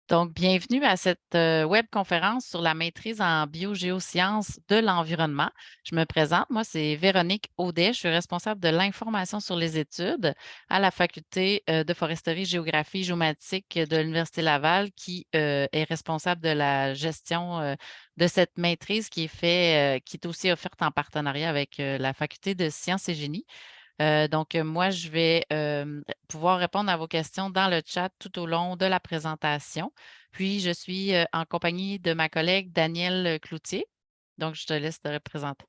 Donc, bienvenue à cette webconférence sur la maîtrise en biogéosciences de l'environnement. Je me présente, moi, c'est Véronique Audet. Je suis responsable de l'information sur les études à la faculté de foresterie, géographie, géomatique de l'Université Laval, qui est responsable de la gestion de cette maîtrise qui est aussi offerte en partenariat avec la faculté de sciences et génie. Moi, je vais pouvoir répondre à vos questions dans le chat tout au long de la présentation. Puis, je suis en compagnie de ma collègue Danielle Cloutier. Donc, je te laisse te représenter.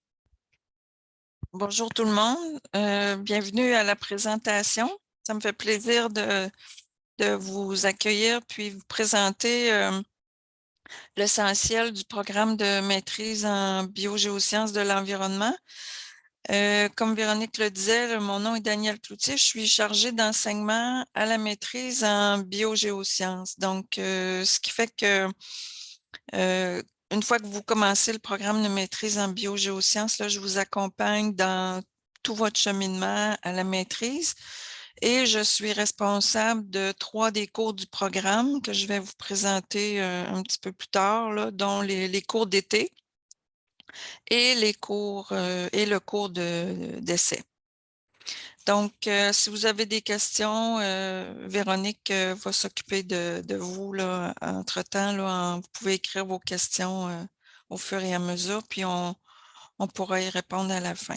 Bonjour tout le monde, bienvenue à la présentation. Ça me fait plaisir de vous accueillir puis vous présenter l'essentiel du programme de maîtrise en biogéosciences de l'environnement. Comme Véronique le disait, mon nom est Danielle Cloutier, je suis chargée d'enseignement à la maîtrise en biogéosciences. Donc, ce qui fait que une fois que vous commencez le programme de maîtrise en biogéosciences, là, je vous accompagne dans tout votre cheminement à la maîtrise et je suis responsable de 3 des cours du programme que je vais vous présenter un petit peu plus tard, là, dont les cours d'été et les cours et le cours d'essai. Donc, si vous avez des questions, Véronique va s'occuper de vous là, entre-temps. Là, vous pouvez écrire vos questions au fur et à mesure, puis on pourra y répondre à la fin.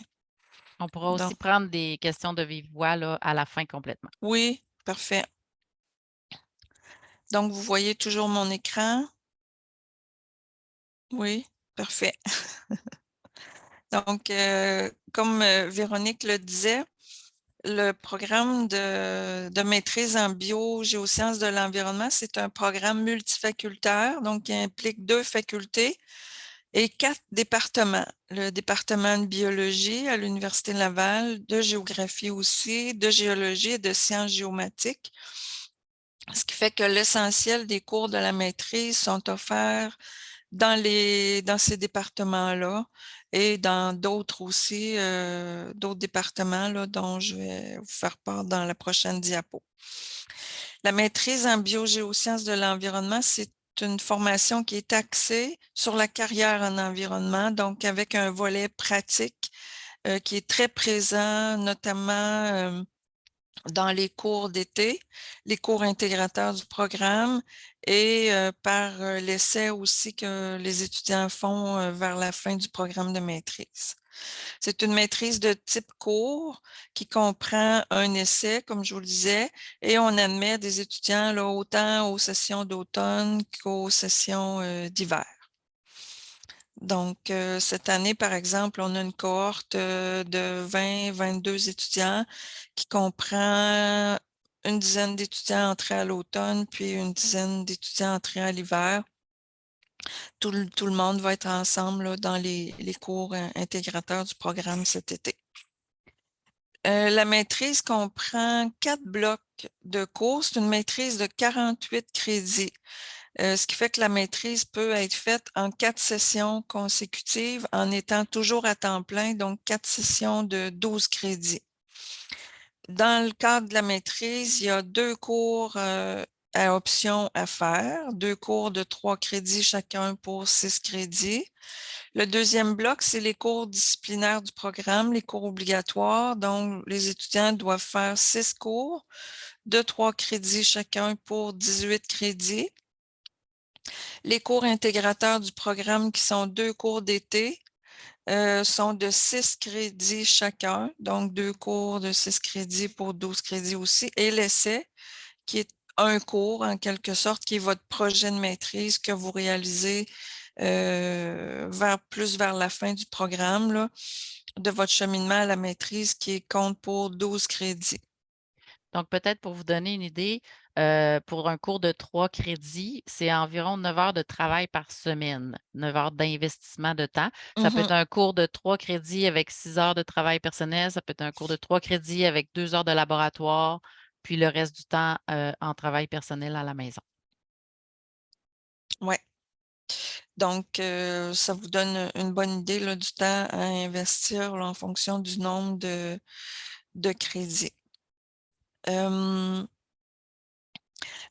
On pourra aussi Donc, prendre des questions de vive voix là, à la fin complètement. oui, parfait. Donc, vous voyez toujours mon écran? Oui, parfait. Donc, comme Véronique le disait, le programme de maîtrise en biogéosciences de l'environnement, c'est un programme multifacultaire, donc qui implique 2 facultés et 4 départements. Le département de biologie à l'Université Laval, de géographie aussi, de géologie et de sciences géomatiques. Ce qui fait que l'essentiel des cours de la maîtrise sont offerts dans ces départements-là et dans d'autres aussi, d'autres départements là, dont je vais vous faire part dans la prochaine diapo. La maîtrise en biogéosciences de l'environnement, c'est une formation qui est axée sur la carrière en environnement, donc avec un volet pratique qui est très présent, notamment dans les cours d'été, les cours intégrateurs du programme et par l'essai aussi que les étudiants font vers la fin du programme de maîtrise. C'est une maîtrise de type court qui comprend un essai, comme je vous le disais, et on admet des étudiants là, autant aux sessions d'automne qu'aux sessions d'hiver. Donc, cette année, par exemple, on a une cohorte de 20-22 étudiants qui comprend une dizaine d'étudiants entrés à l'automne, puis une dizaine d'étudiants entrés à l'hiver. Tout le monde va être ensemble là, dans les cours intégrateurs du programme cet été. La maîtrise comprend 4 blocs de cours. C'est une maîtrise de 48 crédits. Ce qui fait que la maîtrise peut être faite en 4 sessions consécutives en étant toujours à temps plein, donc 4 sessions de 12 crédits. Dans le cadre de la maîtrise, il y a 2 cours à option à faire, 2 cours de 3 crédits chacun pour 6 crédits. Le deuxième bloc, c'est les cours disciplinaires du programme, les cours obligatoires. Donc, les étudiants doivent faire 6 cours de 3 crédits chacun pour 18 crédits. Les cours intégrateurs du programme, qui sont 2 cours d'été, sont de 6 crédits chacun, donc 2 cours de 6 crédits pour 12 crédits aussi, et l'essai, qui est un cours en quelque sorte, qui est votre projet de maîtrise que vous réalisez plus vers la fin du programme là, de votre cheminement à la maîtrise qui compte pour 12 crédits. Donc, peut-être pour vous donner une idée, pour un cours de 3 crédits, c'est environ 9 heures de travail par semaine, 9 heures d'investissement de temps. Ça peut être Mhm. un cours de 3 crédits avec 6 heures de travail personnel, ça peut être un cours de 3 crédits avec 2 heures de laboratoire, puis le reste du temps en travail personnel à la maison. Ouais. Donc, ça vous donne une bonne idée là, du temps à investir là, en fonction du nombre de crédits.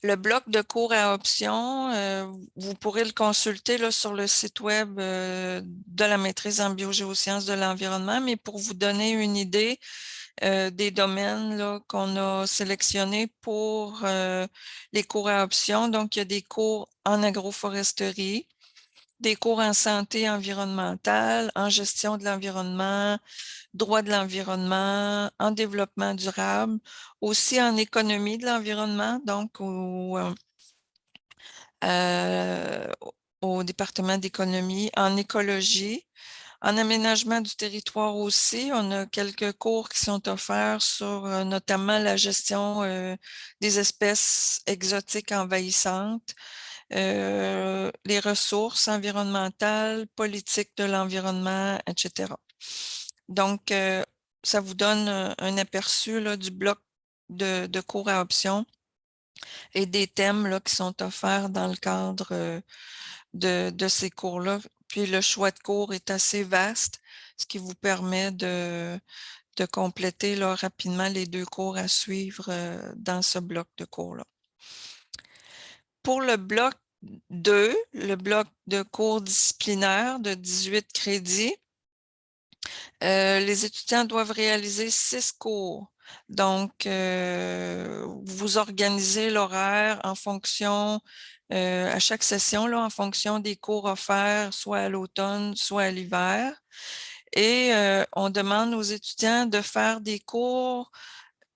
Le bloc de cours à options, vous pourrez le consulter là, sur le site web de la maîtrise en biogéosciences de l'environnement, mais pour vous donner une idée des domaines qu'on a sélectionnés pour les cours à options. Donc, il y a des cours en agroforesterie, des cours en santé environnementale, en gestion de l'environnement, droit de l'environnement, en développement durable, aussi en économie de l'environnement, donc au département d'économie, en écologie, en aménagement du territoire aussi. On a quelques cours qui sont offerts sur notamment la gestion des espèces exotiques envahissantes, les ressources environnementales, politique de l'environnement, etc. Donc, ça vous donne un aperçu là, du bloc de cours à options et des thèmes là, qui sont offerts dans le cadre de ces cours-là. Puis le choix de cours est assez vaste, ce qui vous permet de compléter là, rapidement les 2 cours à suivre dans ce bloc de cours-là. Pour le bloc 2, le bloc de cours disciplinaires de 18 crédits, les étudiants doivent réaliser 6 cours. Donc, vous organisez l'horaire en fonction, à chaque session, là, en fonction des cours offerts, soit à l'automne, soit à l'hiver. Et on demande aux étudiants de faire des cours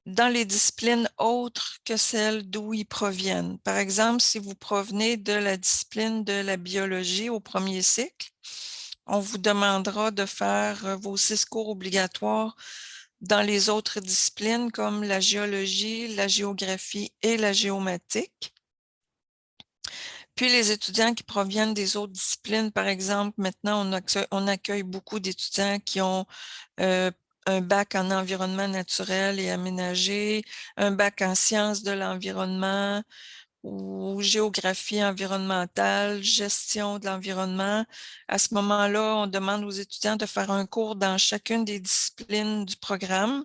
dans les disciplines autres que celles d'où ils proviennent. Par exemple, si vous provenez de la discipline de la biologie au premier cycle, on vous demandera de faire vos 6 cours obligatoires dans les autres disciplines comme la géologie, la géographie et la géomatique. Puis les étudiants qui proviennent des autres disciplines, par exemple, maintenant, on accueille beaucoup d'étudiants qui ont un bac en environnement naturel et aménagé, un bac en sciences de l'environnement ou géographie environnementale, gestion de l'environnement. À ce moment-là, on demande aux étudiants de faire un cours dans chacune des disciplines du programme.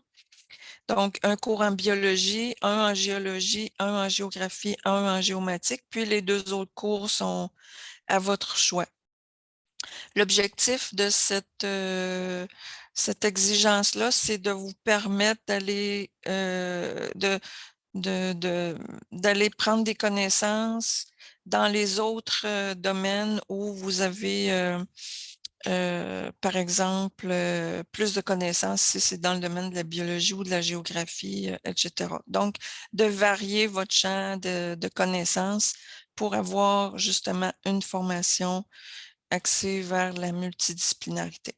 Donc, un cours en biologie, un en géologie, un en géographie, un en géomatique, puis les 2 autres cours sont à votre choix. L'objectif de cette exigence-là, c'est de vous permettre d'aller d'aller prendre des connaissances dans les autres domaines où vous avez, par exemple, plus de connaissances si c'est dans le domaine de la biologie ou de la géographie, etc. Donc, de varier votre champ de connaissances pour avoir justement une formation axée vers la multidisciplinarité.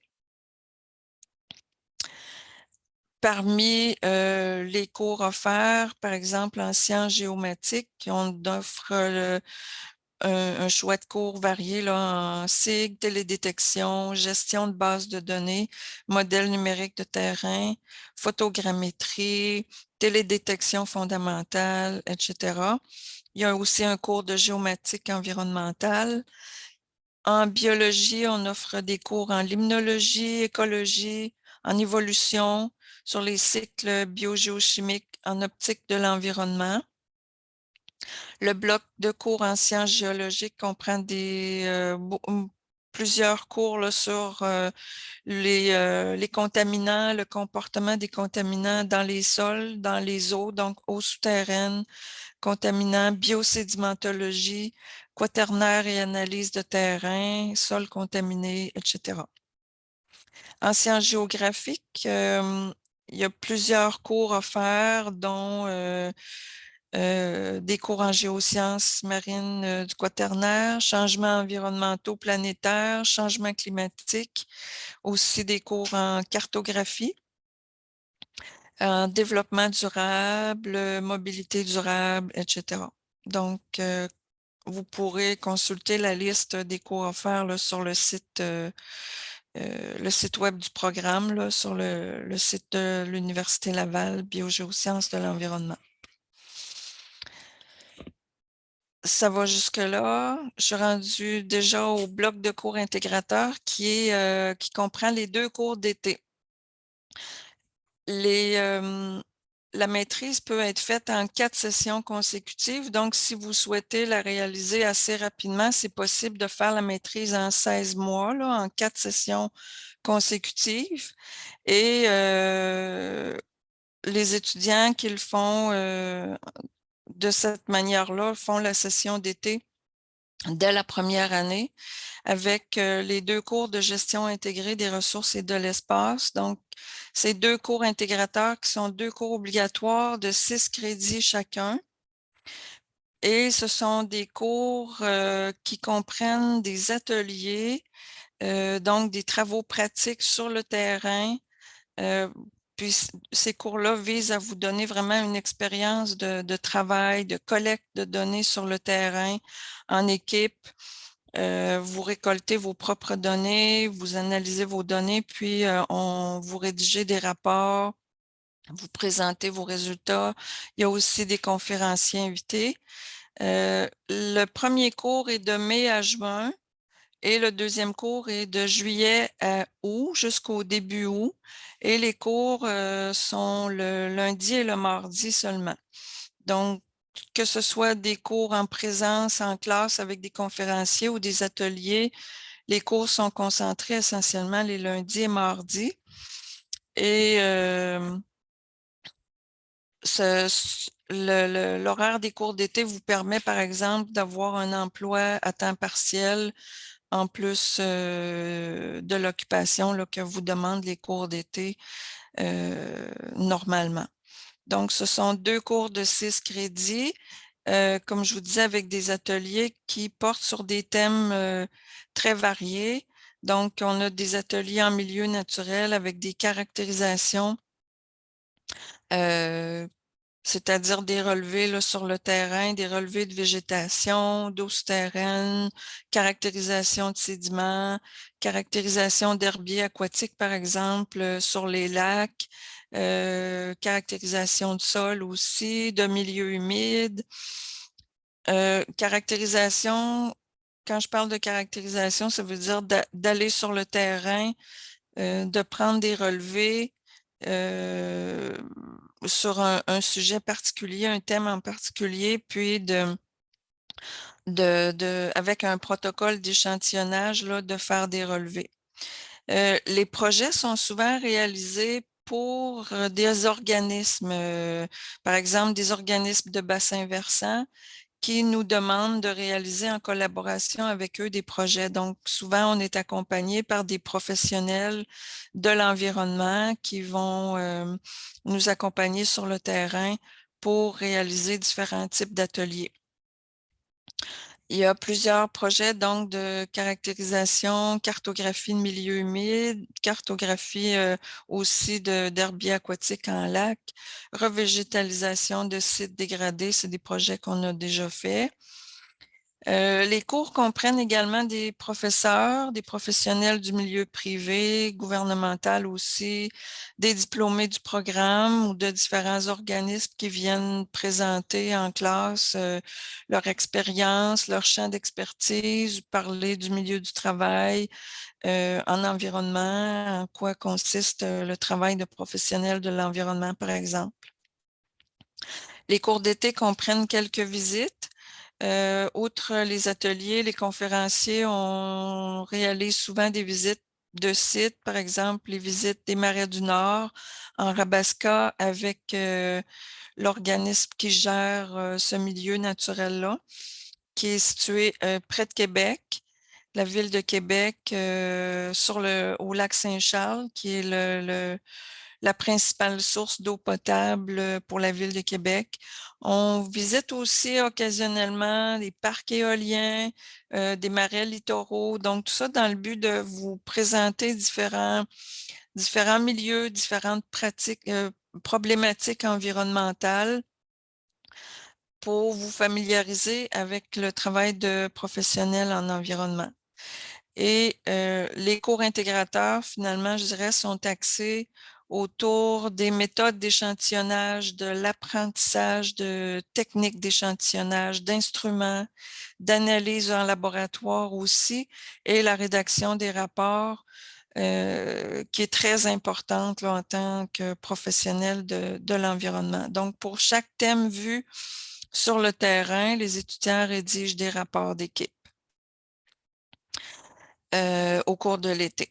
Parmi les cours offerts, par exemple en sciences géomatiques, on offre un choix de cours varié là, en SIG, télédétection, gestion de bases de données, modèle numérique de terrain, photogrammétrie, télédétection fondamentale, etc. Il y a aussi un cours de géomatique environnementale. En biologie, on offre des cours en limnologie, écologie, en évolution, sur les cycles biogéochimiques, en optique de l'environnement. Le bloc de cours en sciences géologiques comprend plusieurs cours là, sur les contaminants, le comportement des contaminants dans les sols, dans les eaux, donc eaux souterraines, contaminants, biosédimentologie, quaternaire et analyse de terrain, sols contaminés, etc. En sciences géographiques, il y a plusieurs cours offerts, dont des cours en géosciences marines du quaternaire, changements environnementaux planétaires, changements climatiques, aussi des cours en cartographie, en développement durable, mobilité durable, etc. Donc, vous pourrez consulter la liste des cours offerts là, sur le site web du programme, là, sur le site de l'Université Laval, Biogéosciences de l'environnement. Ça va jusque-là. Je suis rendue déjà au bloc de cours intégrateur qui comprend les 2 cours d'été. la maîtrise peut être faite en 4 sessions consécutives. Donc, si vous souhaitez la réaliser assez rapidement, c'est possible de faire la maîtrise en 16 mois, là, en 4 sessions consécutives. Et les étudiants qui le font de cette manière-là font la session d'été dès la première année avec les 2 cours de gestion intégrée des ressources et de l'espace. Donc, ces 2 cours intégrateurs qui sont 2 cours obligatoires de 6 crédits chacun. Et ce sont des cours qui comprennent des ateliers, donc des travaux pratiques sur le terrain. Puis ces cours-là visent à vous donner vraiment une expérience de travail, de collecte de données sur le terrain en équipe. Vous récoltez vos propres données, vous analysez vos données, puis vous rédigez des rapports, vous présentez vos résultats. Il y a aussi des conférenciers invités. Le premier cours est de mai à juin et le deuxième cours est de juillet à août, jusqu'au début août. Et les cours sont le lundi et le mardi seulement. Donc, que ce soit des cours en présence, en classe avec des conférenciers ou des ateliers, les cours sont concentrés essentiellement les lundis et mardis. Et l'horaire des cours d'été vous permet, par exemple, d'avoir un emploi à temps partiel en plus de l'occupation que vous demandent les cours d'été normalement. Donc, ce sont 2 cours de 6 crédits, comme je vous disais, avec des ateliers qui portent sur des thèmes très variés. Donc, on a des ateliers en milieu naturel avec des caractérisations, c'est-à-dire des relevés là, sur le terrain, des relevés de végétation, d'eau souterraine, caractérisation de sédiments, caractérisation d'herbiers aquatiques, par exemple, sur les lacs, caractérisation de sol aussi, de milieux humides, caractérisation, quand je parle de caractérisation, ça veut dire d'aller sur le terrain, de prendre des relevés sur un sujet particulier, un thème en particulier, puis avec un protocole d'échantillonnage, de faire des relevés. Les projets sont souvent réalisés pour des organismes, par exemple des organismes de bassin versant qui nous demandent de réaliser en collaboration avec eux des projets. Donc, souvent, on est accompagné par des professionnels de l'environnement qui vont nous accompagner sur le terrain pour réaliser différents types d'ateliers. Il y a plusieurs projets donc de caractérisation, cartographie de milieux humides, cartographie aussi d'herbiers aquatiques en lac, revégétalisation de sites dégradés, c'est des projets qu'on a déjà faits. Les cours comprennent également des professeurs, des professionnels du milieu privé, gouvernemental aussi, des diplômés du programme ou de différents organismes qui viennent présenter en classe leur expérience, leur champ d'expertise, parler du milieu du travail en environnement, en quoi consiste le travail de professionnel de l'environnement, par exemple. Les cours d'été comprennent quelques visites. Outre les ateliers, les conférenciers réalise souvent des visites de sites, par exemple les visites des Marais du Nord en Rabasca avec l'organisme qui gère ce milieu naturel-là, qui est situé près de Québec, la ville de Québec, au lac Saint-Charles, qui est la principale source d'eau potable pour la ville de Québec. On visite aussi occasionnellement des parcs éoliens, des marais littoraux, donc tout ça dans le but de vous présenter différents milieux, différentes pratiques, problématiques environnementales pour vous familiariser avec le travail de professionnels en environnement. Et les cours intégrateurs, finalement, je dirais, sont axés autour des méthodes d'échantillonnage, de l'apprentissage de techniques d'échantillonnage, d'instruments, d'analyse en laboratoire aussi, et la rédaction des rapports qui est très importante là, en tant que professionnel de l'environnement. Donc, pour chaque thème vu sur le terrain, les étudiants rédigent des rapports d'équipe au cours de l'été.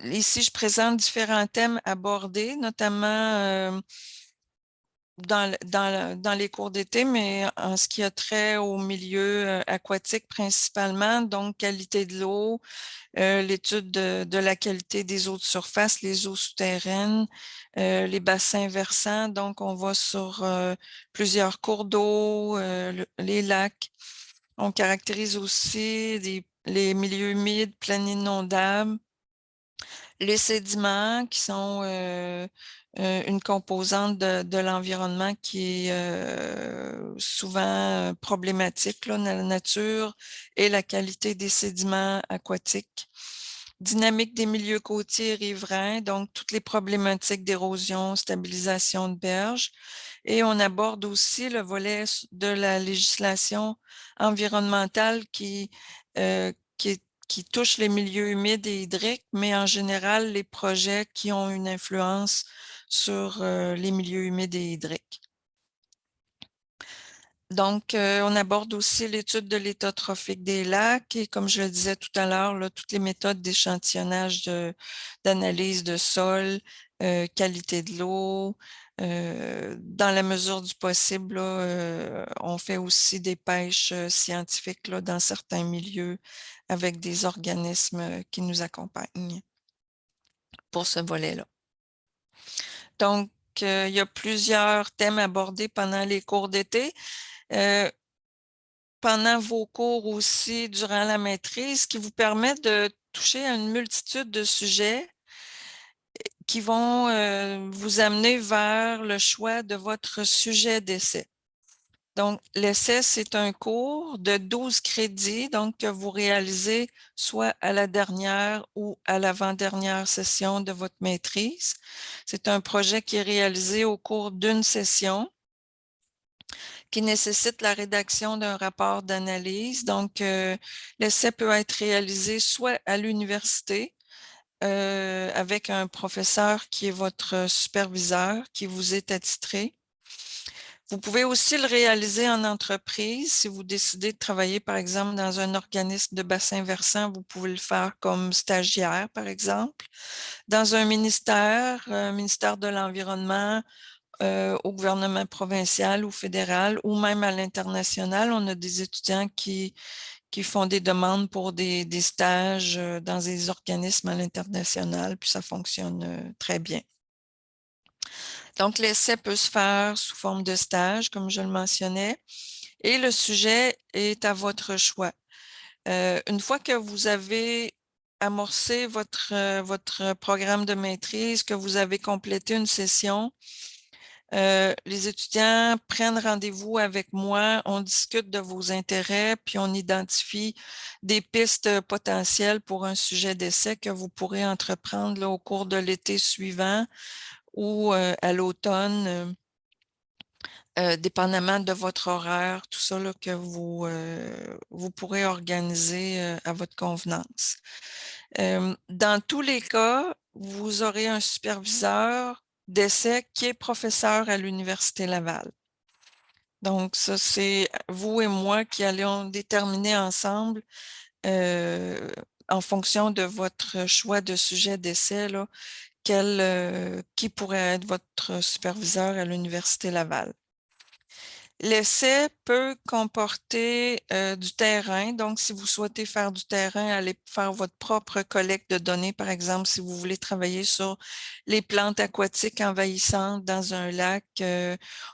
Ici, je présente différents thèmes abordés, notamment dans les cours d'été, mais en ce qui a trait au milieu aquatique principalement, donc qualité de l'eau, l'étude de la qualité des eaux de surface, les eaux souterraines, les bassins versants. Donc, on va sur plusieurs cours d'eau, les lacs. On caractérise aussi les milieux humides, plaines inondables, les sédiments qui sont une composante de l'environnement qui est souvent problématique, là, la nature et la qualité des sédiments aquatiques. Dynamique des milieux côtiers et riverains, donc toutes les problématiques d'érosion, stabilisation de berges. Et on aborde aussi le volet de la législation environnementale qui touche les milieux humides et hydriques, mais en général les projets qui ont une influence sur les milieux humides et hydriques. Donc, on aborde aussi l'étude de l'état trophique des lacs et, comme je le disais tout à l'heure, toutes les méthodes d'échantillonnage d'analyse de sol, qualité de l'eau. Dans la mesure du possible, là, on fait aussi des pêches scientifiques là, dans certains milieux avec des organismes qui nous accompagnent pour ce volet-là. Donc, il y a plusieurs thèmes abordés pendant les cours d'été. Pendant vos cours aussi, durant la maîtrise, qui vous permet de toucher à une multitude de sujets qui vont vous amener vers le choix de votre sujet d'essai. Donc, l'essai, c'est un cours de 12 crédits, donc que vous réalisez soit à la dernière ou à l'avant-dernière session de votre maîtrise. C'est un projet qui est réalisé au cours d'une session, qui nécessite la rédaction d'un rapport d'analyse. Donc, l'essai peut être réalisé soit à l'université, avec un professeur qui est votre superviseur, qui vous est attitré. Vous pouvez aussi le réaliser en entreprise. Si vous décidez de travailler, par exemple, dans un organisme de bassin versant, vous pouvez le faire comme stagiaire, par exemple. Dans un ministère de l'Environnement, au gouvernement provincial ou fédéral ou même à l'international. On a des étudiants qui font des demandes pour des stages dans des organismes à l'international, puis ça fonctionne très bien. Donc, l'essai peut se faire sous forme de stage, comme je le mentionnais, et le sujet est à votre choix. Une fois que vous avez amorcé votre programme de maîtrise, que vous avez complété une session, les étudiants prennent rendez-vous avec moi, on discute de vos intérêts, puis on identifie des pistes potentielles pour un sujet d'essai que vous pourrez entreprendre là, au cours de l'été suivant ou à l'automne, dépendamment de votre horaire, tout ça là, que vous pourrez organiser à votre convenance. Dans tous les cas, vous aurez un superviseur d'essai qui est professeur à l'Université Laval. Donc, ça, c'est vous et moi qui allons déterminer ensemble, en fonction de votre choix de sujet d'essai, là, qui pourrait être votre superviseur à l'Université Laval. L'essai peut comporter du terrain. Donc, si vous souhaitez faire du terrain, allez faire votre propre collecte de données. Par exemple, si vous voulez travailler sur les plantes aquatiques envahissantes dans un lac,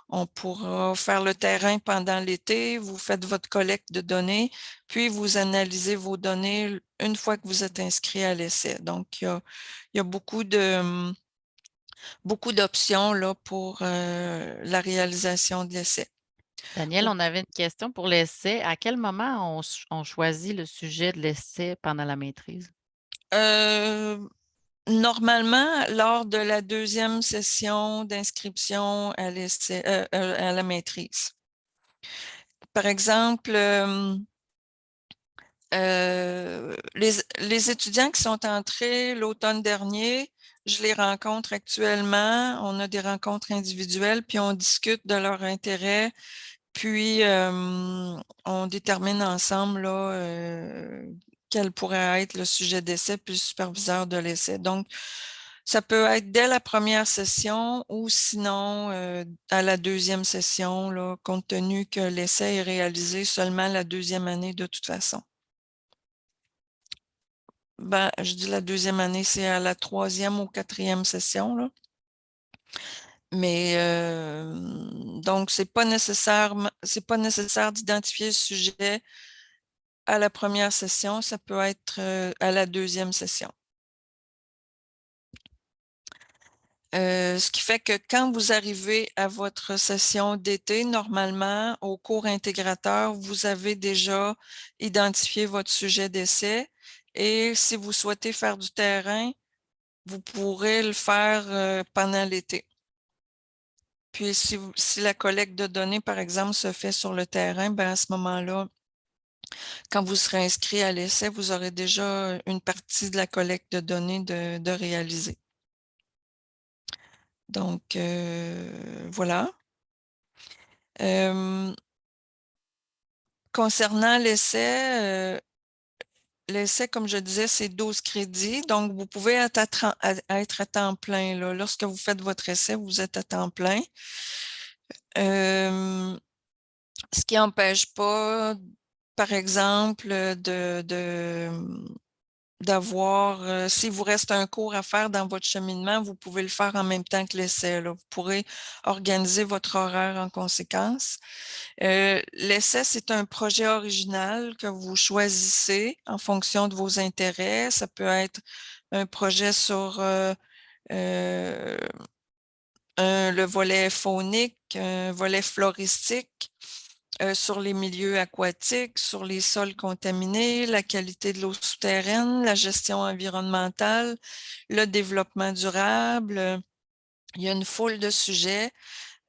on pourra faire le terrain pendant l'été. Vous faites votre collecte de données, puis vous analysez vos données une fois que vous êtes inscrit à l'essai. Donc, il y a beaucoup d'options là, pour la réalisation de l'essai. Daniel, on avait une question pour l'essai. À quel moment on choisit le sujet de l'essai pendant la maîtrise? Normalement, lors de la deuxième session d'inscription à à la maîtrise. Par exemple, Les étudiants qui sont entrés l'automne dernier, je les rencontre actuellement. On a des rencontres individuelles, puis on discute de leur intérêt, puis on détermine ensemble là, quel pourrait être le sujet d'essai, puis le superviseur de l'essai. Donc, ça peut être dès la première session ou sinon à la deuxième session, là, compte tenu que l'essai est réalisé seulement la deuxième année de toute façon. Ben, je dis la deuxième année, c'est à la troisième ou quatrième session, là. Mais donc, c'est pas nécessaire d'identifier le sujet à la première session, ça peut être à la deuxième session. Ce qui fait que quand vous arrivez à votre session d'été, normalement, au cours intégrateur, vous avez déjà identifié votre sujet d'essai. Et si vous souhaitez faire du terrain, vous pourrez le faire pendant l'été. Puis, si la collecte de données, par exemple, se fait sur le terrain, ben à ce moment-là, quand vous serez inscrit à l'essai, vous aurez déjà une partie de la collecte de données de réaliser. Donc, voilà. Concernant l'essai, comme je disais, c'est 12 crédits. Donc, vous pouvez être à temps plein, là. Lorsque vous faites votre essai, vous êtes à temps plein. Ce qui n'empêche pas, par exemple, d'avoir, s'il vous reste un cours à faire dans votre cheminement, vous pouvez le faire en même temps que l'essai, là. Vous pourrez organiser votre horaire en conséquence. L'essai, c'est un projet original que vous choisissez en fonction de vos intérêts. Ça peut être un projet sur le volet faunique, un volet floristique, sur les milieux aquatiques, sur les sols contaminés, la qualité de l'eau souterraine, la gestion environnementale, le développement durable. Il y a une foule de sujets.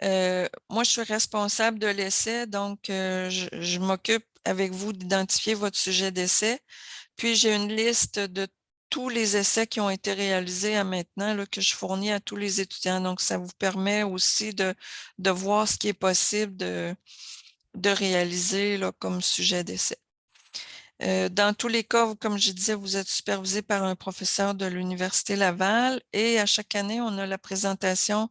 Moi, je suis responsable de l'essai, donc je m'occupe avec vous d'identifier votre sujet d'essai. Puis, j'ai une liste de tous les essais qui ont été réalisés à maintenant là, que je fournis à tous les étudiants. Donc, ça vous permet aussi de voir ce qui est possible de réaliser là, comme sujet d'essai. Dans tous les cas, comme je disais, vous êtes supervisé par un professeur de l'Université Laval et à chaque année, on a la présentation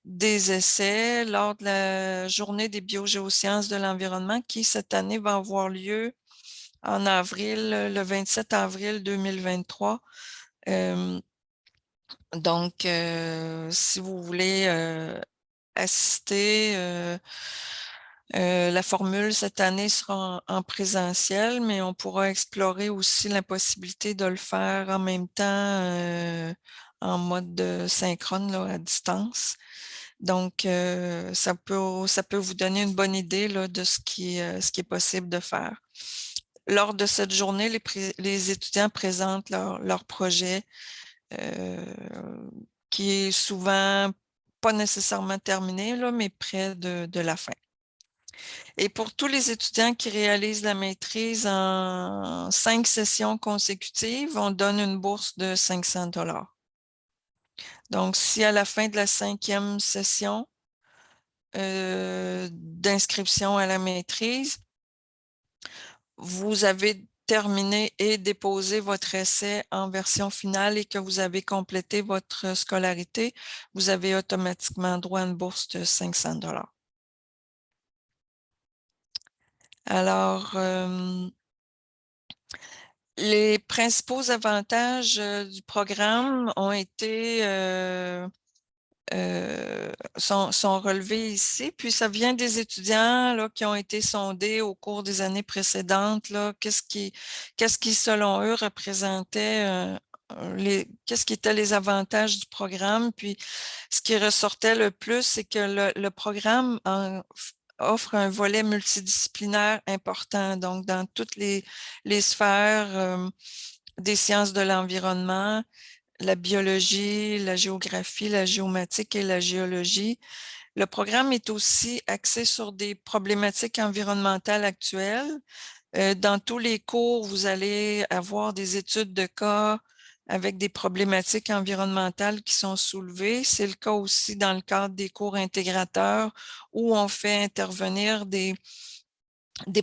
des essais lors de la journée des biogéosciences de l'environnement qui, cette année, va avoir lieu en avril, le 27 avril 2023. Donc, si vous voulez assister, la formule cette année sera en présentiel, mais on pourra explorer aussi la possibilité de le faire en même temps en mode synchrone là, à distance. Donc, ça peut vous donner une bonne idée là, de ce qui est possible de faire. Lors de cette journée, les étudiants présentent leur projet qui est souvent pas nécessairement terminé, là, mais près de la fin. Et pour tous les étudiants qui réalisent la maîtrise en 5 sessions consécutives, on donne une bourse de 500 $. Donc, si à la fin de la 5e session d'inscription à la maîtrise, vous avez terminé et déposé votre essai en version finale et que vous avez complété votre scolarité, vous avez automatiquement droit à une bourse de 500 $. Alors, les principaux avantages du programme ont été sont relevés ici. Puis ça vient des étudiants là, qui ont été sondés au cours des années précédentes. Là, qu'est-ce qui, selon eux, représentait qu'est-ce qui étaient les avantages du programme. Puis ce qui ressortait le plus, c'est que le programme offre un volet multidisciplinaire important. Donc, dans toutes les sphères des sciences de l'environnement, la biologie, la géographie, la géomatique et la géologie. Le programme est aussi axé sur des problématiques environnementales actuelles, Dans tous les cours, vous allez avoir des études de cas avec des problématiques environnementales qui sont soulevées. C'est le cas aussi dans le cadre des cours intégrateurs où on fait intervenir des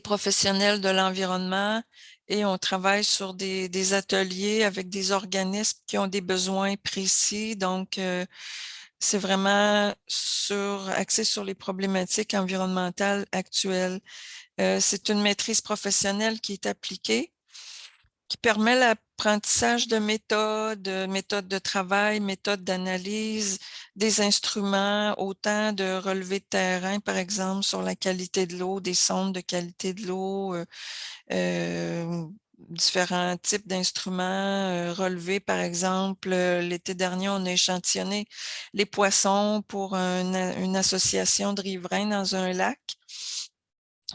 professionnels de l'environnement et on travaille sur des ateliers avec des organismes qui ont des besoins précis. Donc, c'est vraiment axé sur les problématiques environnementales actuelles. C'est une maîtrise professionnelle qui est appliquée, qui permet l'apprentissage de méthodes de travail, méthodes d'analyse, des instruments, autant de relevés de terrain, par exemple, sur la qualité de l'eau, des sondes de qualité de l'eau, différents types d'instruments relevés. Par exemple, l'été dernier, on a échantillonné les poissons pour une association de riverains dans un lac.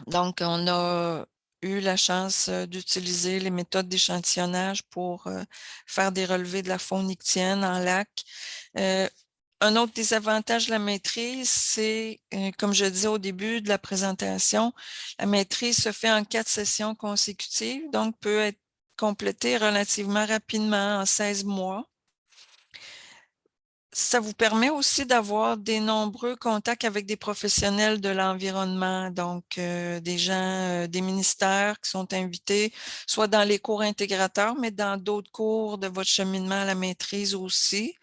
Donc, on a eu la chance d'utiliser les méthodes d'échantillonnage pour faire des relevés de la faune ictienne en lac. Un autre des avantages de la maîtrise, c'est, comme je disais au début de la présentation, la maîtrise se fait en 4 sessions consécutives, donc peut être complétée relativement rapidement en 16 mois. Ça vous permet aussi d'avoir des nombreux contacts avec des professionnels de l'environnement, donc des gens, des ministères qui sont invités, soit dans les cours intégrateurs, mais dans d'autres cours de votre cheminement à la maîtrise aussi.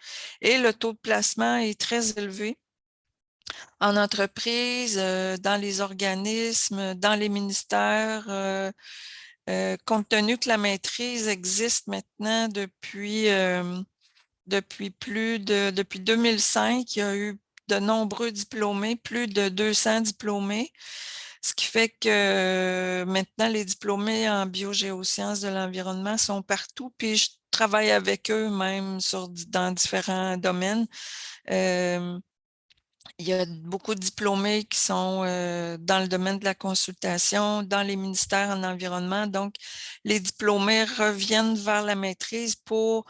Et le taux de placement est très élevé en entreprise, dans les organismes, dans les ministères. Compte tenu que la maîtrise existe maintenant depuis 2005, il y a eu de nombreux diplômés, plus de 200 diplômés, ce qui fait que maintenant, les diplômés en biogéosciences de l'environnement sont partout, puis je travaille avec eux même dans différents domaines. Il y a beaucoup de diplômés qui sont dans le domaine de la consultation, dans les ministères en environnement. Donc, les diplômés reviennent vers la maîtrise pour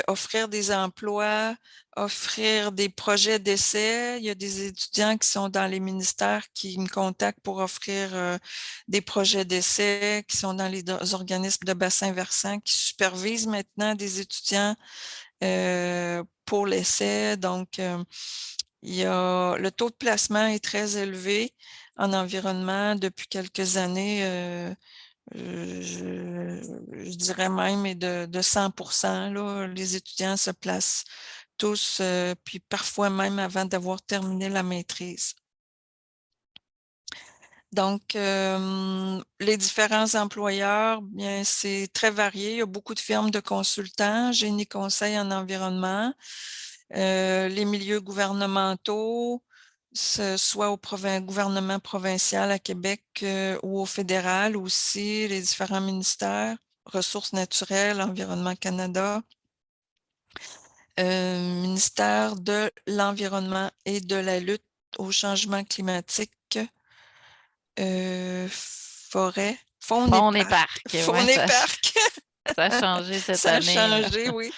offrir des emplois, offrir des projets d'essai. Il y a des étudiants qui sont dans les ministères qui me contactent pour offrir des projets d'essai, qui sont dans les organismes de bassin versant, qui supervisent maintenant des étudiants pour l'essai. Donc, le taux de placement est très élevé en environnement depuis quelques années. Je dirais même est de 100%. Là, les étudiants se placent tous, puis parfois même avant d'avoir terminé la maîtrise. Donc, les différents employeurs, bien, c'est très varié. Il y a beaucoup de firmes de consultants, Génie Conseil en environnement, les milieux gouvernementaux, soit au gouvernement provincial à Québec ou au fédéral aussi, les différents ministères, Ressources naturelles, Environnement Canada, ministère de l'Environnement et de la lutte au changement climatique, forêt, faune et On est parc. parc. Ouais, Faune et parc, ça a changé cette ça a année, là. changé, oui.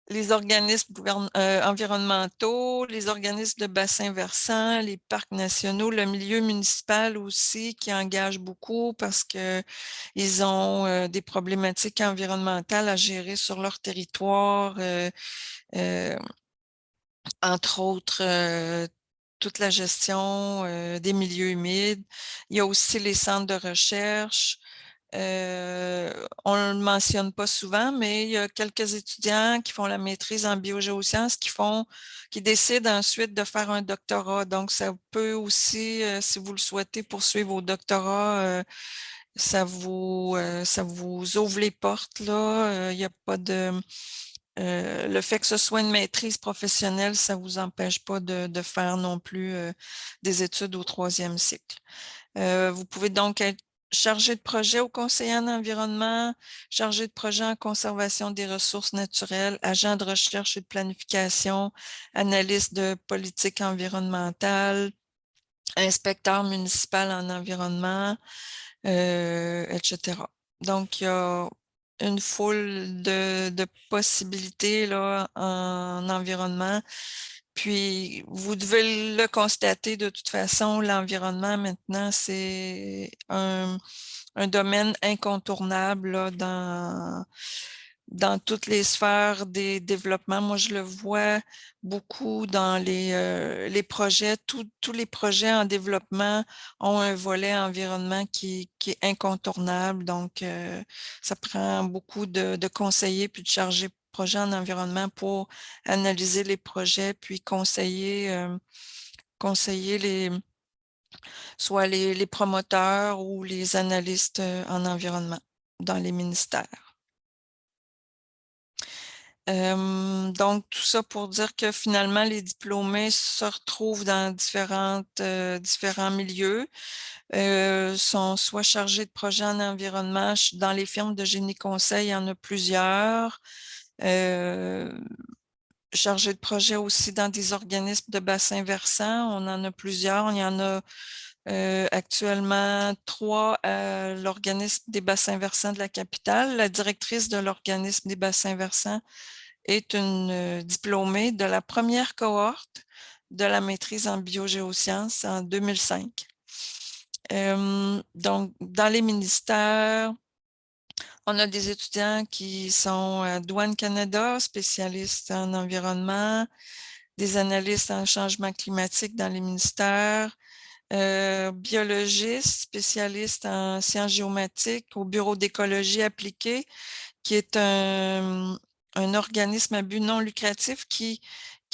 Les organismes environnementaux, les organismes de bassin versant, les parcs nationaux, le milieu municipal aussi qui engage beaucoup parce qu'ils ont des problématiques environnementales à gérer sur leur territoire, entre autres toute la gestion des milieux humides. Il y a aussi les centres de recherche. On ne le mentionne pas souvent, mais il y a quelques étudiants qui font la maîtrise en biogéosciences qui décident ensuite de faire un doctorat. Donc, ça peut aussi, si vous le souhaitez, poursuivre vos doctorats, ça vous ouvre les portes, là. Il n'y a pas de. Le fait que ce soit une maîtrise professionnelle, ça ne vous empêche pas de faire non plus des études au 3e cycle. Vous pouvez donc être chargé de projet au conseiller en environnement, chargé de projet en conservation des ressources naturelles, agent de recherche et de planification, analyste de politique environnementale, inspecteur municipal en environnement, etc. Donc, il y a une foule de possibilités là, en environnement. Puis, vous devez le constater de toute façon, l'environnement maintenant, c'est un domaine incontournable là, dans toutes les sphères des développements. Moi, je le vois beaucoup dans les projets. Tous les projets en développement ont un volet environnement qui est incontournable. Donc, ça prend beaucoup de conseillers puis de chargés de projet en environnement pour analyser les projets, puis conseiller soit les promoteurs ou les analystes en environnement dans les ministères. Donc, tout ça pour dire que finalement, les diplômés se retrouvent dans différents milieux, sont soit chargés de projets en environnement. Dans les firmes de génie conseil, il y en a plusieurs. Chargés de projet aussi dans des organismes de bassin versant, on en a plusieurs. Il y en a actuellement 3 à l'organisme des bassins versants de la capitale. La directrice de l'organisme des bassins versants est une diplômée de la première cohorte de la maîtrise en biogéosciences en 2005. Donc, dans les ministères, on a des étudiants qui sont à Douane Canada, spécialistes en environnement, des analystes en changement climatique dans les ministères, biologistes, spécialistes en sciences géomatiques au Bureau d'écologie appliquée, qui est un organisme à but non lucratif qui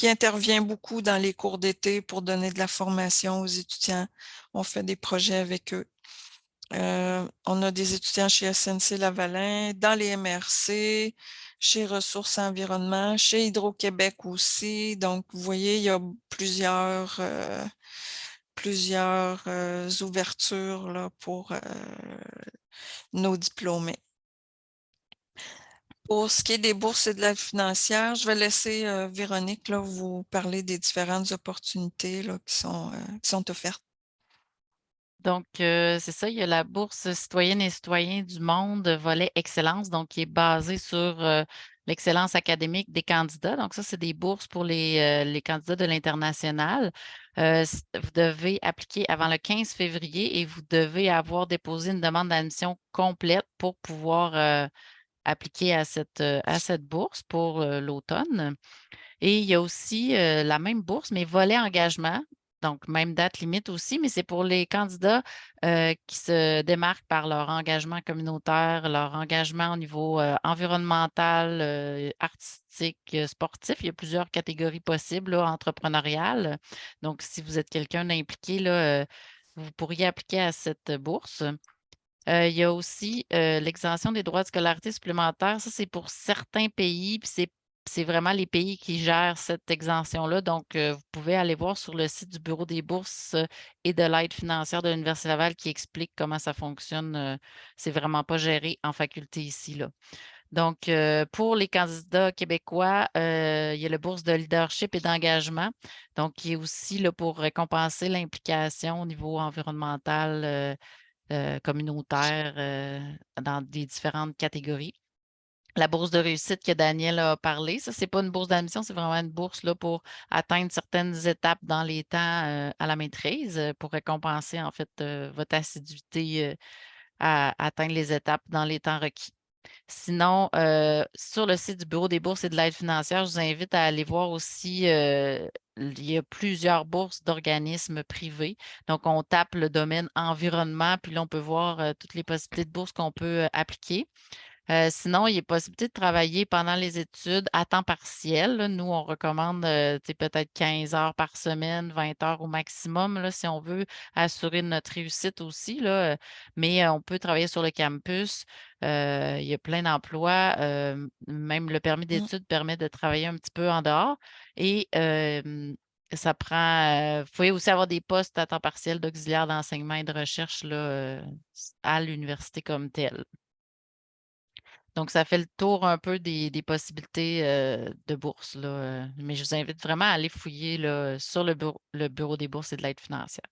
intervient beaucoup dans les cours d'été pour donner de la formation aux étudiants. On fait des projets avec eux. On a des étudiants chez SNC-Lavalin, dans les MRC, chez Ressources Environnement, chez Hydro-Québec aussi. Donc, vous voyez, il y a plusieurs ouvertures là, pour nos diplômés. Pour ce qui est des bourses et de l'aide financière, je vais laisser Véronique là, vous parler des différentes opportunités là, qui sont offertes. Donc, c'est ça, il y a la bourse citoyenne et citoyens du monde, volet excellence, donc qui est basée sur l'excellence académique des candidats. Donc, ça, c'est des bourses pour les candidats de l'international. Vous devez appliquer avant le 15 février et vous devez avoir déposé une demande d'admission complète pour pouvoir appliquer à cette bourse pour l'automne. Et il y a aussi la même bourse, mais volet engagement. Donc, même date limite aussi, mais c'est pour les candidats qui se démarquent par leur engagement communautaire, leur engagement au niveau environnemental, artistique, sportif. Il y a plusieurs catégories possibles, là, entrepreneuriales. Donc, si vous êtes quelqu'un d'impliqué, là, vous pourriez appliquer à cette bourse. Il y a aussi l'exemption des droits de scolarité supplémentaires. Ça, c'est pour certains pays, puis c'est vraiment les pays qui gèrent cette exemption-là. Donc, vous pouvez aller voir sur le site du Bureau des bourses et de l'aide financière de l'Université Laval qui explique comment ça fonctionne. C'est vraiment pas géré en faculté ici, là. Donc, pour les candidats québécois, il y a la bourse de leadership et d'engagement, donc qui est aussi là, pour récompenser l'implication au niveau environnemental, communautaire dans des différentes catégories. La bourse de réussite que Daniel a parlé, ça, c'est pas une bourse d'admission, c'est vraiment une bourse là, pour atteindre certaines étapes dans les temps à la maîtrise, pour récompenser en fait votre assiduité à atteindre les étapes dans les temps requis. Sinon, sur le site du Bureau des bourses et de l'aide financière, je vous invite à aller voir aussi, il y a plusieurs bourses d'organismes privés. Donc, on tape le domaine environnement, puis là, on peut voir toutes les possibilités de bourses qu'on peut appliquer. Sinon, il y a possibilité de travailler pendant les études à temps partiel. Là. Nous, on recommande peut-être 15 heures par semaine, 20 heures au maximum, là, si on veut assurer notre réussite aussi. Là. Mais on peut travailler sur le campus. Il y a plein d'emplois. Même le permis Mm. d'études permet de travailler un petit peu en dehors. Et ça prend. Vous pouvez aussi avoir des postes à temps partiel d'auxiliaire d'enseignement et de recherche là, à l'université comme telle. Donc, ça fait le tour un peu des possibilités de bourse, là, mais je vous invite vraiment à aller fouiller là, sur le bureau des bourses et de l'aide financière.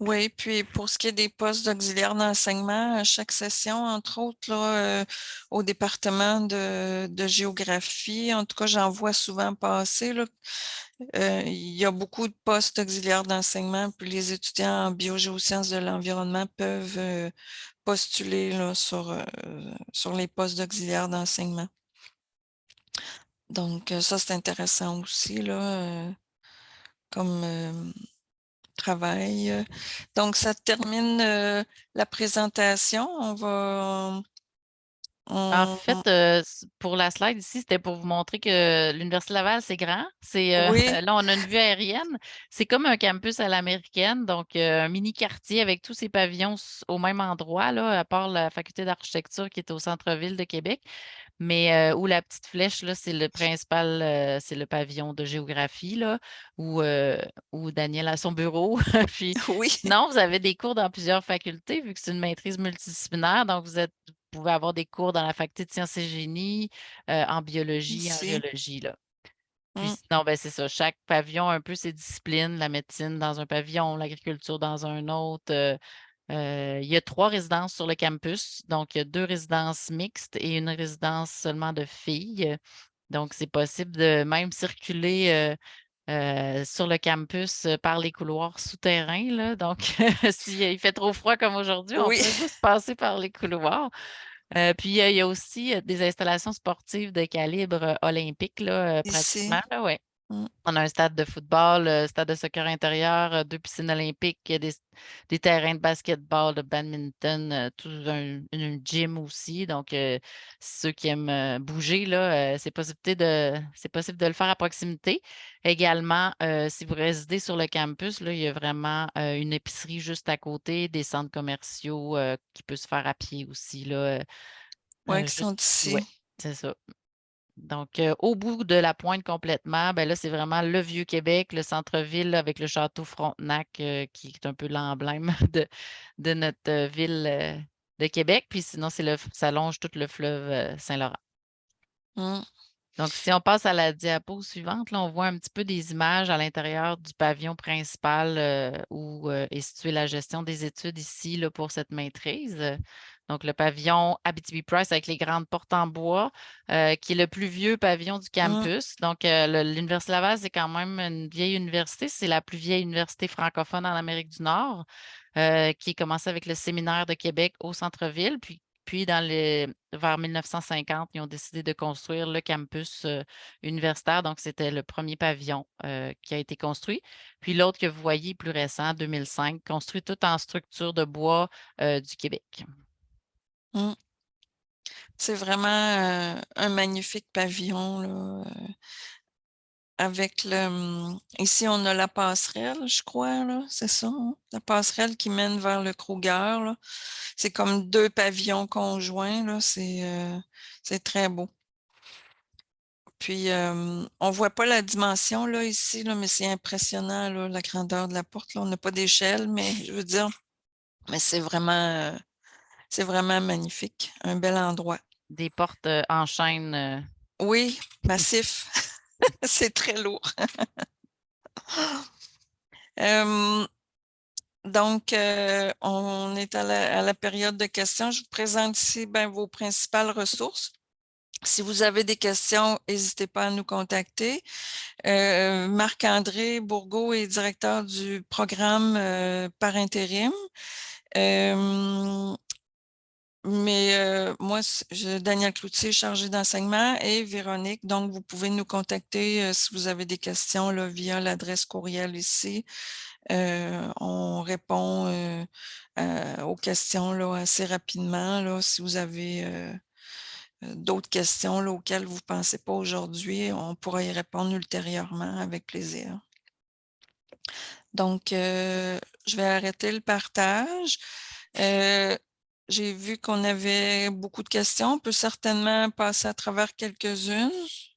Oui, puis pour ce qui est des postes d'auxiliaire d'enseignement, à chaque session, entre autres, là, au département de géographie, en tout cas, j'en vois souvent passer, là. Il y a beaucoup de postes d'auxiliaire d'enseignement, puis les étudiants en biogéosciences de l'environnement peuvent postuler là, sur les postes d'auxiliaire d'enseignement. Donc, ça, c'est intéressant aussi, là, comme travail. Donc, ça termine la présentation. En On- fait, pour la slide ici, c'était pour vous montrer que l'Université Laval, c'est grand. C'est oui, là, on a une vue aérienne. C'est comme un campus à l'américaine, donc un mini quartier avec tous ces pavillons au même endroit, là, à part la faculté d'architecture qui est au centre-ville de Québec. Mais où la petite flèche, là, c'est le principal, c'est le pavillon de géographie, là, où Daniel a son bureau. Puis oui, sinon, vous avez des cours dans plusieurs facultés, vu que c'est une maîtrise multidisciplinaire. Donc, vous pouvez avoir des cours dans la faculté de sciences et génie, en biologie, en ici. géologie, là. Puis Mm, sinon, ben, c'est ça. Chaque pavillon a un peu ses disciplines, la médecine dans un pavillon, l'agriculture dans un autre. Il y a 3 résidences sur le campus. Donc, il y a 2 résidences mixtes et une résidence seulement de filles. Donc, c'est possible de même circuler sur le campus par les couloirs souterrains, là. Donc, s'il fait trop froid comme aujourd'hui, on oui, peut juste passer par les couloirs. Puis, il y a aussi des installations sportives de calibre olympique, là, ici. pratiquement, là, ouais. Mm, On a un stade de football, stade de soccer intérieur, 2 piscines olympiques, il y a des terrains de basketball, de badminton, tout une gym aussi. Donc, ceux qui aiment bouger, là, c'est possible de le faire à proximité. Également, si vous résidez sur le campus, là, il y a vraiment une épicerie juste à côté, des centres commerciaux qui peuvent se faire à pied aussi, là, ouais, qui juste sont ici, ici. ouais, c'est ça. Donc, au bout de la pointe complètement, ben là, c'est vraiment le Vieux-Québec, le centre-ville là, avec le château Frontenac, qui est un peu l'emblème de notre ville de Québec. Puis sinon, ça longe tout le fleuve Saint-Laurent. Mm, Donc, si on passe à la diapo suivante, là, on voit un petit peu des images à l'intérieur du pavillon principal où est située la gestion des études ici là, pour cette maîtrise. Donc, le pavillon Abitibi-Price avec les grandes portes en bois, qui est le plus vieux pavillon du mm, campus. Donc, l'Université Laval, c'est quand même une vieille université. C'est la plus vieille université francophone en Amérique du Nord, qui a commencé avec le Séminaire de Québec au centre-ville. Puis vers 1950, ils ont décidé de construire le campus universitaire. Donc, c'était le premier pavillon qui a été construit. Puis l'autre que vous voyez, plus récent, 2005, construit tout en structure de bois du Québec. mm. C'est vraiment un magnifique pavillon, là, avec ici, on a la passerelle, je crois, là, c'est ça, hein? La passerelle qui mène vers le Kruger, là. C'est comme 2 pavillons conjoints, là, c'est très beau. Puis, on voit pas la dimension, là, ici, là, mais c'est impressionnant, là, la grandeur de la porte, là. On n'a pas d'échelle, mais je veux dire, mais c'est vraiment magnifique, un bel endroit. Des portes en chêne. Oui, massif, c'est très lourd. Hem Donc, on est à la période de questions. Je vous présente ici ben, vos principales ressources. Si vous avez des questions, n'hésitez pas à nous contacter. Marc-André Bourgault est directeur du programme par intérim. Euh, mais moi, Daniel Cloutier, chargé d'enseignement, et Véronique. Donc, vous pouvez nous contacter si vous avez des questions là, via l'adresse courriel ici. On répond aux questions là, assez rapidement. Là, si vous avez d'autres questions là, auxquelles vous ne pensez pas aujourd'hui, on pourra y répondre ultérieurement avec plaisir. Donc, je vais arrêter le partage. Euh, j'ai vu qu'on avait beaucoup de questions. On peut certainement passer à travers quelques-unes.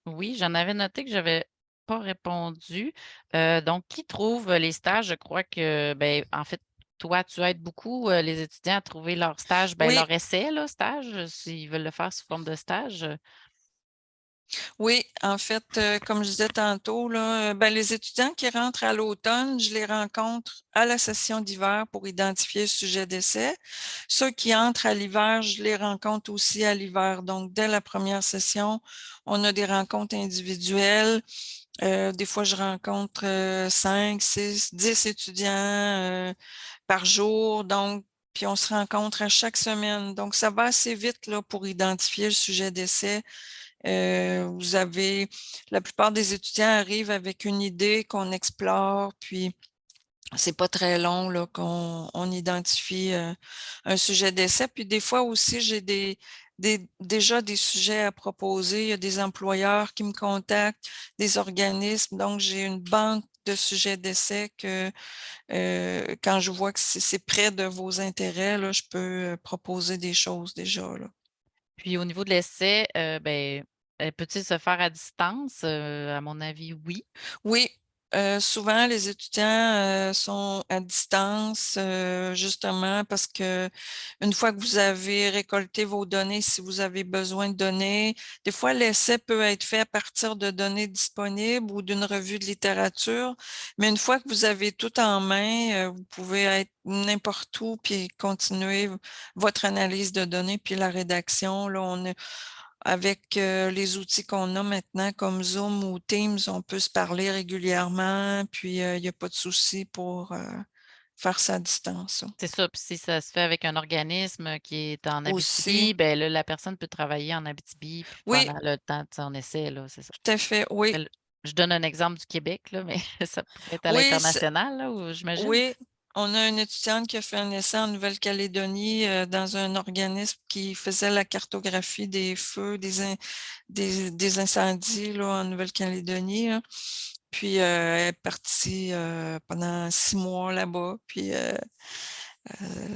Oui, j'en avais noté que je n'avais pas répondu. Donc, qui trouve les stages? Je crois que, ben, en fait, toi, tu aides beaucoup les étudiants à trouver leur stage, ben, Oui, leur essai, là, stage, s'ils veulent le faire sous forme de stage. Oui, en fait, comme je disais tantôt, là, ben, les étudiants qui rentrent à l'automne, je les rencontre à la session d'hiver pour identifier le sujet d'essai. Ceux qui entrent à l'hiver, je les rencontre aussi à l'hiver. Donc, dès la première session, on a des rencontres individuelles. Des fois, je rencontre 5, 6, 10 étudiants par jour. Donc, puis on se rencontre à chaque semaine. Donc, ça va assez vite là, pour identifier le sujet d'essai. Vous avez la plupart des étudiants arrivent avec une idée qu'on explore, puis c'est pas très long là, qu'on identifie un sujet d'essai. Puis des fois aussi, j'ai déjà des sujets à proposer. Il y a des employeurs qui me contactent, des organismes. Donc, j'ai une banque de sujets d'essai que quand je vois que c'est près de vos intérêts, là, je peux proposer des choses déjà, là. Puis au niveau de l'essai, ben, peut-il se faire à distance? À mon avis, oui. Oui, souvent les étudiants, sont à distance, justement parce que une fois que vous avez récolté vos données, si vous avez besoin de données, des fois l'essai peut être fait à partir de données disponibles ou d'une revue de littérature, mais une fois que vous avez tout en main, vous pouvez être n'importe où puis continuer votre analyse de données puis la rédaction. Là, on est avec, les outils qu'on a maintenant comme Zoom ou Teams, on peut se parler régulièrement, puis, il y a pas de souci pour, faire ça à distance, là. C'est ça, puis si ça se fait avec un organisme qui est en Aussi Abitibi, ben là, la personne peut travailler en Abitibi puis oui, pendant le temps de son essai, là, c'est ça. tout à fait, oui. Elle Je donne un exemple du Québec, là, mais ça pourrait être à Oui, l'international, là, ou j'imagine? oui, on a une étudiante qui a fait un essai en Nouvelle-Calédonie, dans un organisme qui faisait la cartographie des feux, des incendies, là, en Nouvelle-Calédonie, là. Puis, elle est partie, pendant 6 mois là-bas, puis,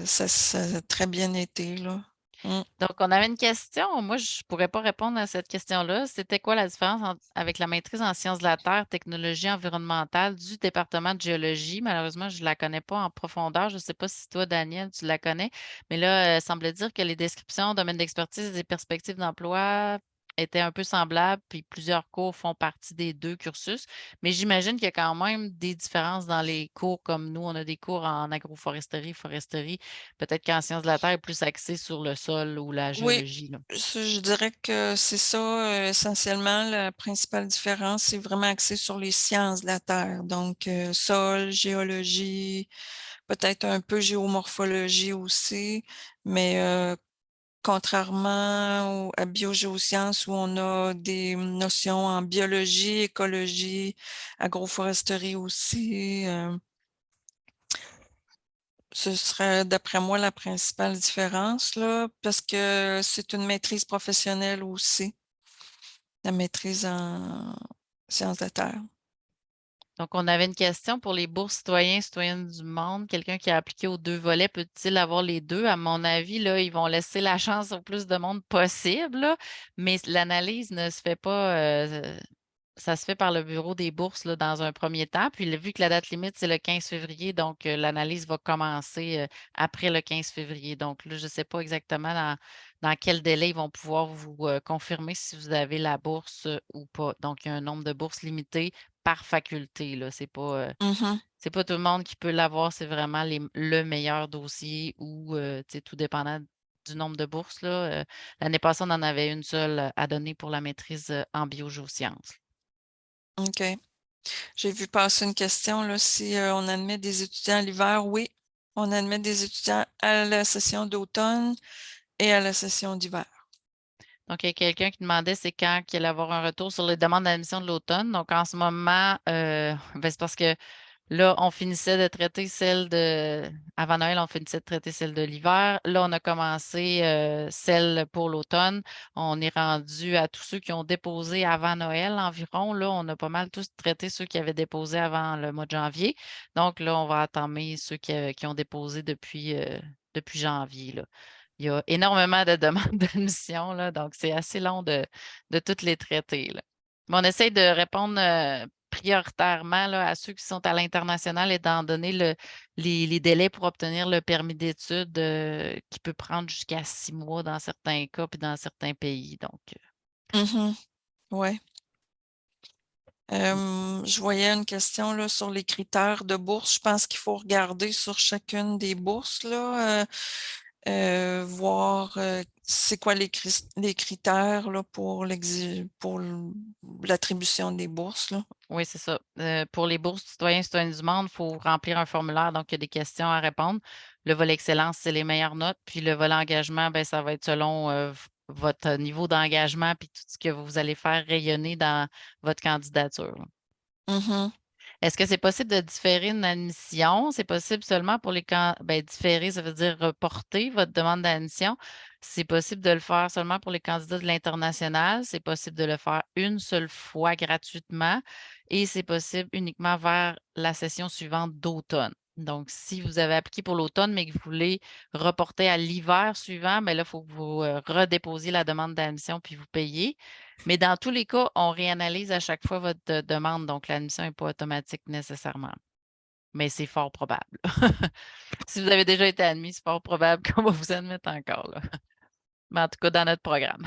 ça a très bien été, là. Mmh. Donc, on avait une question. Moi, je pourrais pas répondre à cette question-là. C'était quoi la différence avec la maîtrise en sciences de la Terre, technologie environnementale du département de géologie? Malheureusement, je ne la connais pas en profondeur. Je ne sais pas si toi, Daniel, tu la connais. Mais là, semble dire que les descriptions, domaine d'expertise et perspectives d'emploi étaient un peu semblables, puis plusieurs cours font partie des deux cursus. Mais j'imagine qu'il y a quand même des différences dans les cours, comme nous, on a des cours en agroforesterie, foresterie. Peut-être qu'en sciences de la Terre est plus axé sur le sol ou la Oui, géologie, là. ça, je dirais que c'est ça, essentiellement, la principale différence, c'est vraiment axé sur les sciences de la Terre, donc sol, géologie, peut-être un peu géomorphologie aussi, mais contrairement à biogéosciences où on a des notions en biologie, écologie, agroforesterie aussi, ce serait d'après moi la principale différence là, parce que c'est une maîtrise professionnelle aussi, la maîtrise en sciences de la terre. Donc, on avait une question pour les bourses citoyens, citoyennes du monde. Quelqu'un qui a appliqué aux 2 volets, peut-il avoir les 2? À mon avis, là, ils vont laisser la chance au plus de monde possible, là, mais l'analyse ne se fait pas, ça se fait par le bureau des bourses, là, dans un premier temps. Puis, vu que la date limite, c'est le 15 février, donc l'analyse va commencer, après le 15 février. Donc là, je ne sais pas exactement dans quel délai ils vont pouvoir vous, confirmer si vous avez la bourse, ou pas. Donc, il y a un nombre de bourses limité par faculté, là. Mmh. C'est pas tout le monde qui peut l'avoir, c'est vraiment le meilleur dossier ou, tu sais, tout dépendant du nombre de bourses, là. L'année passée, on en avait une seule, à donner pour la maîtrise, en biogéosciences. OK. J'ai vu passer une question là, si, on admet des étudiants l'hiver. Oui, on admet des étudiants à la session d'automne et à la session d'hiver. Donc, il y a quelqu'un qui demandait c'est quand qu'il allait avoir un retour sur les demandes d'admission de l'automne. Donc, en ce moment, ben, c'est parce que là, on finissait de traiter celle de avant Noël, on finissait de traiter celle de l'hiver. Là, on a commencé, celle pour l'automne. On est rendu à tous ceux qui ont déposé avant Noël environ. Là, on a pas mal tous traité ceux qui avaient déposé avant le mois de janvier. Donc là, on va entamer ceux qui ont déposé depuis janvier, là. Il y a énormément de demandes d'admission, là, donc c'est assez long de toutes les traiter, là. Mais on essaye de répondre, prioritairement là, à ceux qui sont à l'international étant donné les délais pour obtenir le permis d'études, qui peut prendre jusqu'à 6 mois dans certains cas, puis dans certains pays. Donc, Mmh. Ouais. Je voyais une question là, sur les critères de bourse. Je pense qu'il faut regarder sur chacune des bourses, là, voir c'est quoi les critères là, pour l'attribution des bourses, là. Oui, c'est ça. Pour les bourses citoyens citoyennes du monde, il faut remplir un formulaire, donc il y a des questions à répondre. Le volet excellence, c'est les meilleures notes, puis le volet engagement, ben, ça va être selon, votre niveau d'engagement puis tout ce que vous allez faire rayonner dans votre candidature, là. Mhm. Est-ce que c'est possible de différer une admission? C'est possible seulement pour les différer, ça veut dire reporter votre demande d'admission. C'est possible de le faire seulement pour les candidats de l'international. C'est possible de le faire une seule fois gratuitement et c'est possible uniquement vers la session suivante d'automne. Donc, si vous avez appliqué pour l'automne, mais que vous voulez reporter à l'hiver suivant, bien là, il faut que vous redéposiez la demande d'admission puis vous payez. Mais dans tous les cas, on réanalyse à chaque fois votre demande, donc l'admission n'est pas automatique nécessairement, mais c'est fort probable. Si vous avez déjà été admis, c'est fort probable qu'on va vous admettre encore, là. Mais en tout cas, dans notre programme.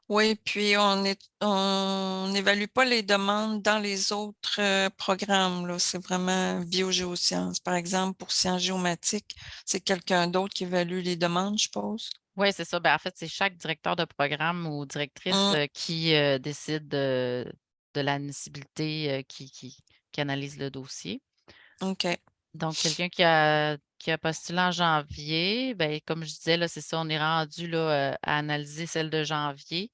Oui, puis on n'évalue pas les demandes dans les autres programmes, là. C'est vraiment biogéosciences. Par exemple, pour sciences géomatiques, c'est quelqu'un d'autre qui évalue les demandes, je suppose. Oui, c'est ça. Ben, en fait, c'est chaque directeur de programme ou directrice Mm, qui décide de l'admissibilité, qui analyse le dossier. OK. Donc, quelqu'un qui a postulé en janvier, ben, comme je disais, là, c'est ça, on est rendu là, à analyser celle de janvier.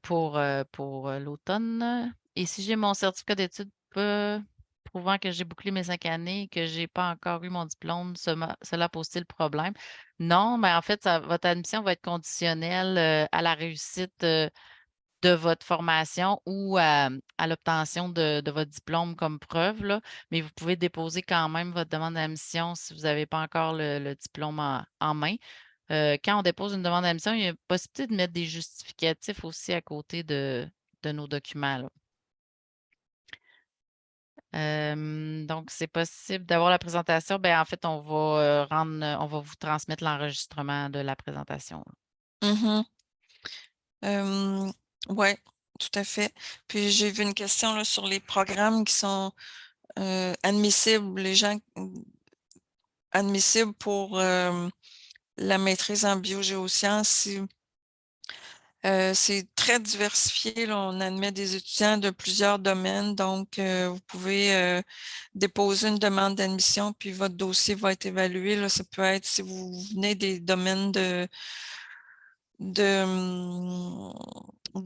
Pour l'automne. Et si j'ai mon certificat d'études prouvant que j'ai bouclé mes 5 années et que j'ai pas encore eu mon diplôme, cela pose-t-il problème? Non, mais en fait, votre admission va être conditionnelle, à la réussite, de votre formation ou à l'obtention de votre diplôme comme preuve, là. Mais vous pouvez déposer quand même votre demande d'admission si vous n'avez pas encore le diplôme en main. Quand on dépose une demande d'admission, il y a possibilité de mettre des justificatifs aussi à côté de nos documents, là. Donc, c'est possible d'avoir la présentation. Ben, en fait, on va vous transmettre l'enregistrement de la présentation, là. Mhm. Ouais, tout à fait. Puis j'ai vu une question là, sur les programmes qui sont admissibles, les gens admissibles pour la maîtrise en biogéosciences. C'est très diversifié, là. On admet des étudiants de plusieurs domaines, donc vous pouvez déposer une demande d'admission, puis votre dossier va être évalué, là. Ça peut être si vous venez des domaines de, de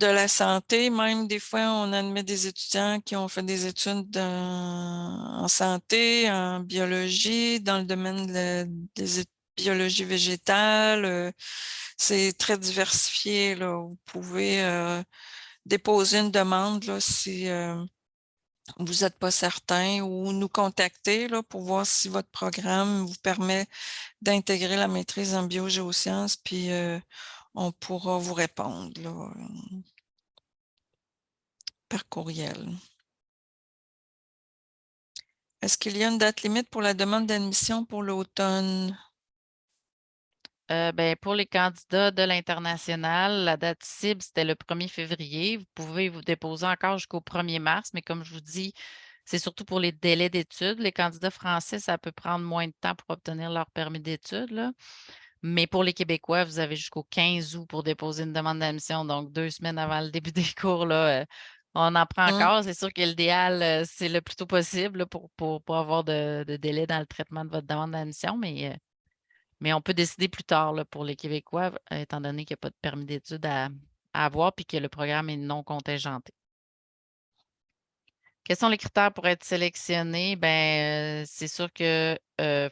la santé, même des fois, on admet des étudiants qui ont fait des études en santé, en biologie, dans le domaine des biologie végétale. C'est très diversifié, là. Vous pouvez déposer une demande là, si vous n'êtes pas certain ou nous contacter là, pour voir si votre programme vous permet d'intégrer la maîtrise en biogéosciences, puis on pourra vous répondre là, par courriel. Est-ce qu'il y a une date limite pour la demande d'admission pour l'automne? Ben, pour les candidats de l'international, la date cible, c'était le 1er février. Vous pouvez vous déposer encore jusqu'au 1er mars, mais comme je vous dis, c'est surtout pour les délais d'études. Les candidats français, ça peut prendre moins de temps pour obtenir leur permis d'études, là. Mais pour les Québécois, vous avez jusqu'au 15 août pour déposer une demande d'admission, donc 2 semaines avant le début des cours, là, on en prend Hum, encore. C'est sûr que l'idéal, c'est le plus tôt possible là, pour avoir de délai dans le traitement de votre demande d'admission, mais on peut décider plus tard là, pour les Québécois, étant donné qu'il n'y a pas de permis d'études à avoir puis que le programme est non contingenté. Quels sont les critères pour être sélectionné? Ben, c'est sûr que,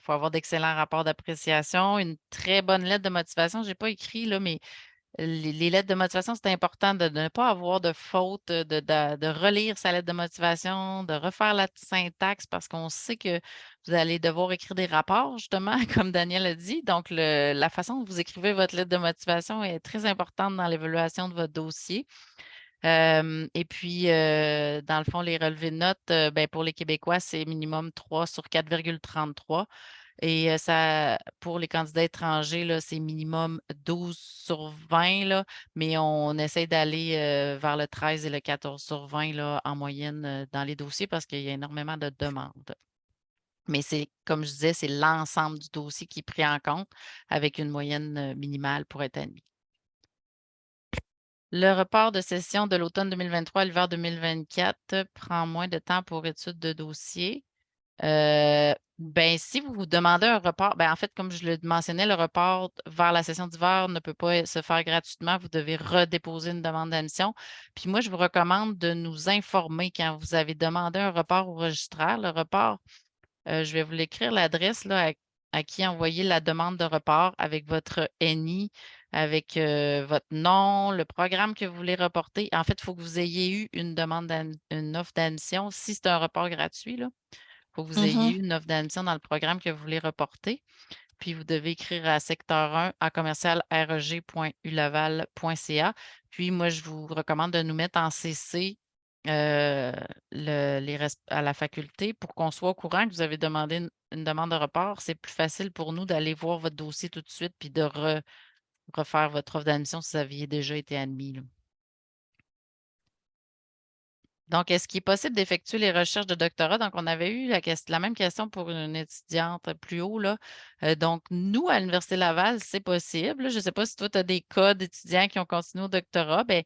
faut avoir d'excellents rapports d'appréciation, une très bonne lettre de motivation. Je n'ai pas écrit là, mais les lettres de motivation, c'est important de ne pas avoir de fautes, de relire sa lettre de motivation, de refaire la syntaxe parce qu'on sait que vous allez devoir écrire des rapports justement, comme Daniel a dit. Donc la façon dont vous écrivez votre lettre de motivation est très importante dans l'évaluation de votre dossier. Et puis, dans le fond, les relevés de notes, ben, pour les Québécois, c'est minimum 3 sur 4,33. Et ça, pour les candidats étrangers, là, c'est minimum 12/20, là, mais on essaie d'aller vers le 13 et le 14/20 là, en moyenne dans les dossiers parce qu'il y a énormément de demandes. Mais c'est, comme je disais, c'est l'ensemble du dossier qui est pris en compte avec une moyenne minimale pour être admis. Le report de session de l'automne 2023 à l'hiver 2024 prend moins de temps pour étude de dossier. Ben, si vous vous demandez un report, ben, en fait, comme je le mentionnais, le report vers la session d'hiver ne peut pas se faire gratuitement. Vous devez redéposer une demande d'admission. Puis moi, je vous recommande de nous informer quand vous avez demandé un report au registraire. Le report, je vais vous l'écrire, l'adresse là, à qui envoyer la demande de report avec votre NI, avec votre nom, le programme que vous voulez reporter. En fait, il faut que vous ayez eu une offre d'admission. Si c'est un report gratuit, là, il faut que vous ayez Mhm. eu une offre d'admission dans le programme que vous voulez reporter. Puis vous devez écrire à secteur 1 à commercial reg.ulaval.ca. Puis moi, je vous recommande de nous mettre en CC à la faculté pour qu'on soit au courant que vous avez demandé une demande de report. C'est plus facile pour nous d'aller voir votre dossier tout de suite puis de refaire votre offre d'admission si vous aviez déjà été admis, là. Donc, est-ce qu'il est possible d'effectuer les recherches de doctorat? Donc, on avait eu la même question pour une étudiante plus haut, là. Donc, nous, à l'Université Laval, c'est possible. Je ne sais pas si toi, tu as des cas d'étudiants qui ont continué au doctorat. Bien,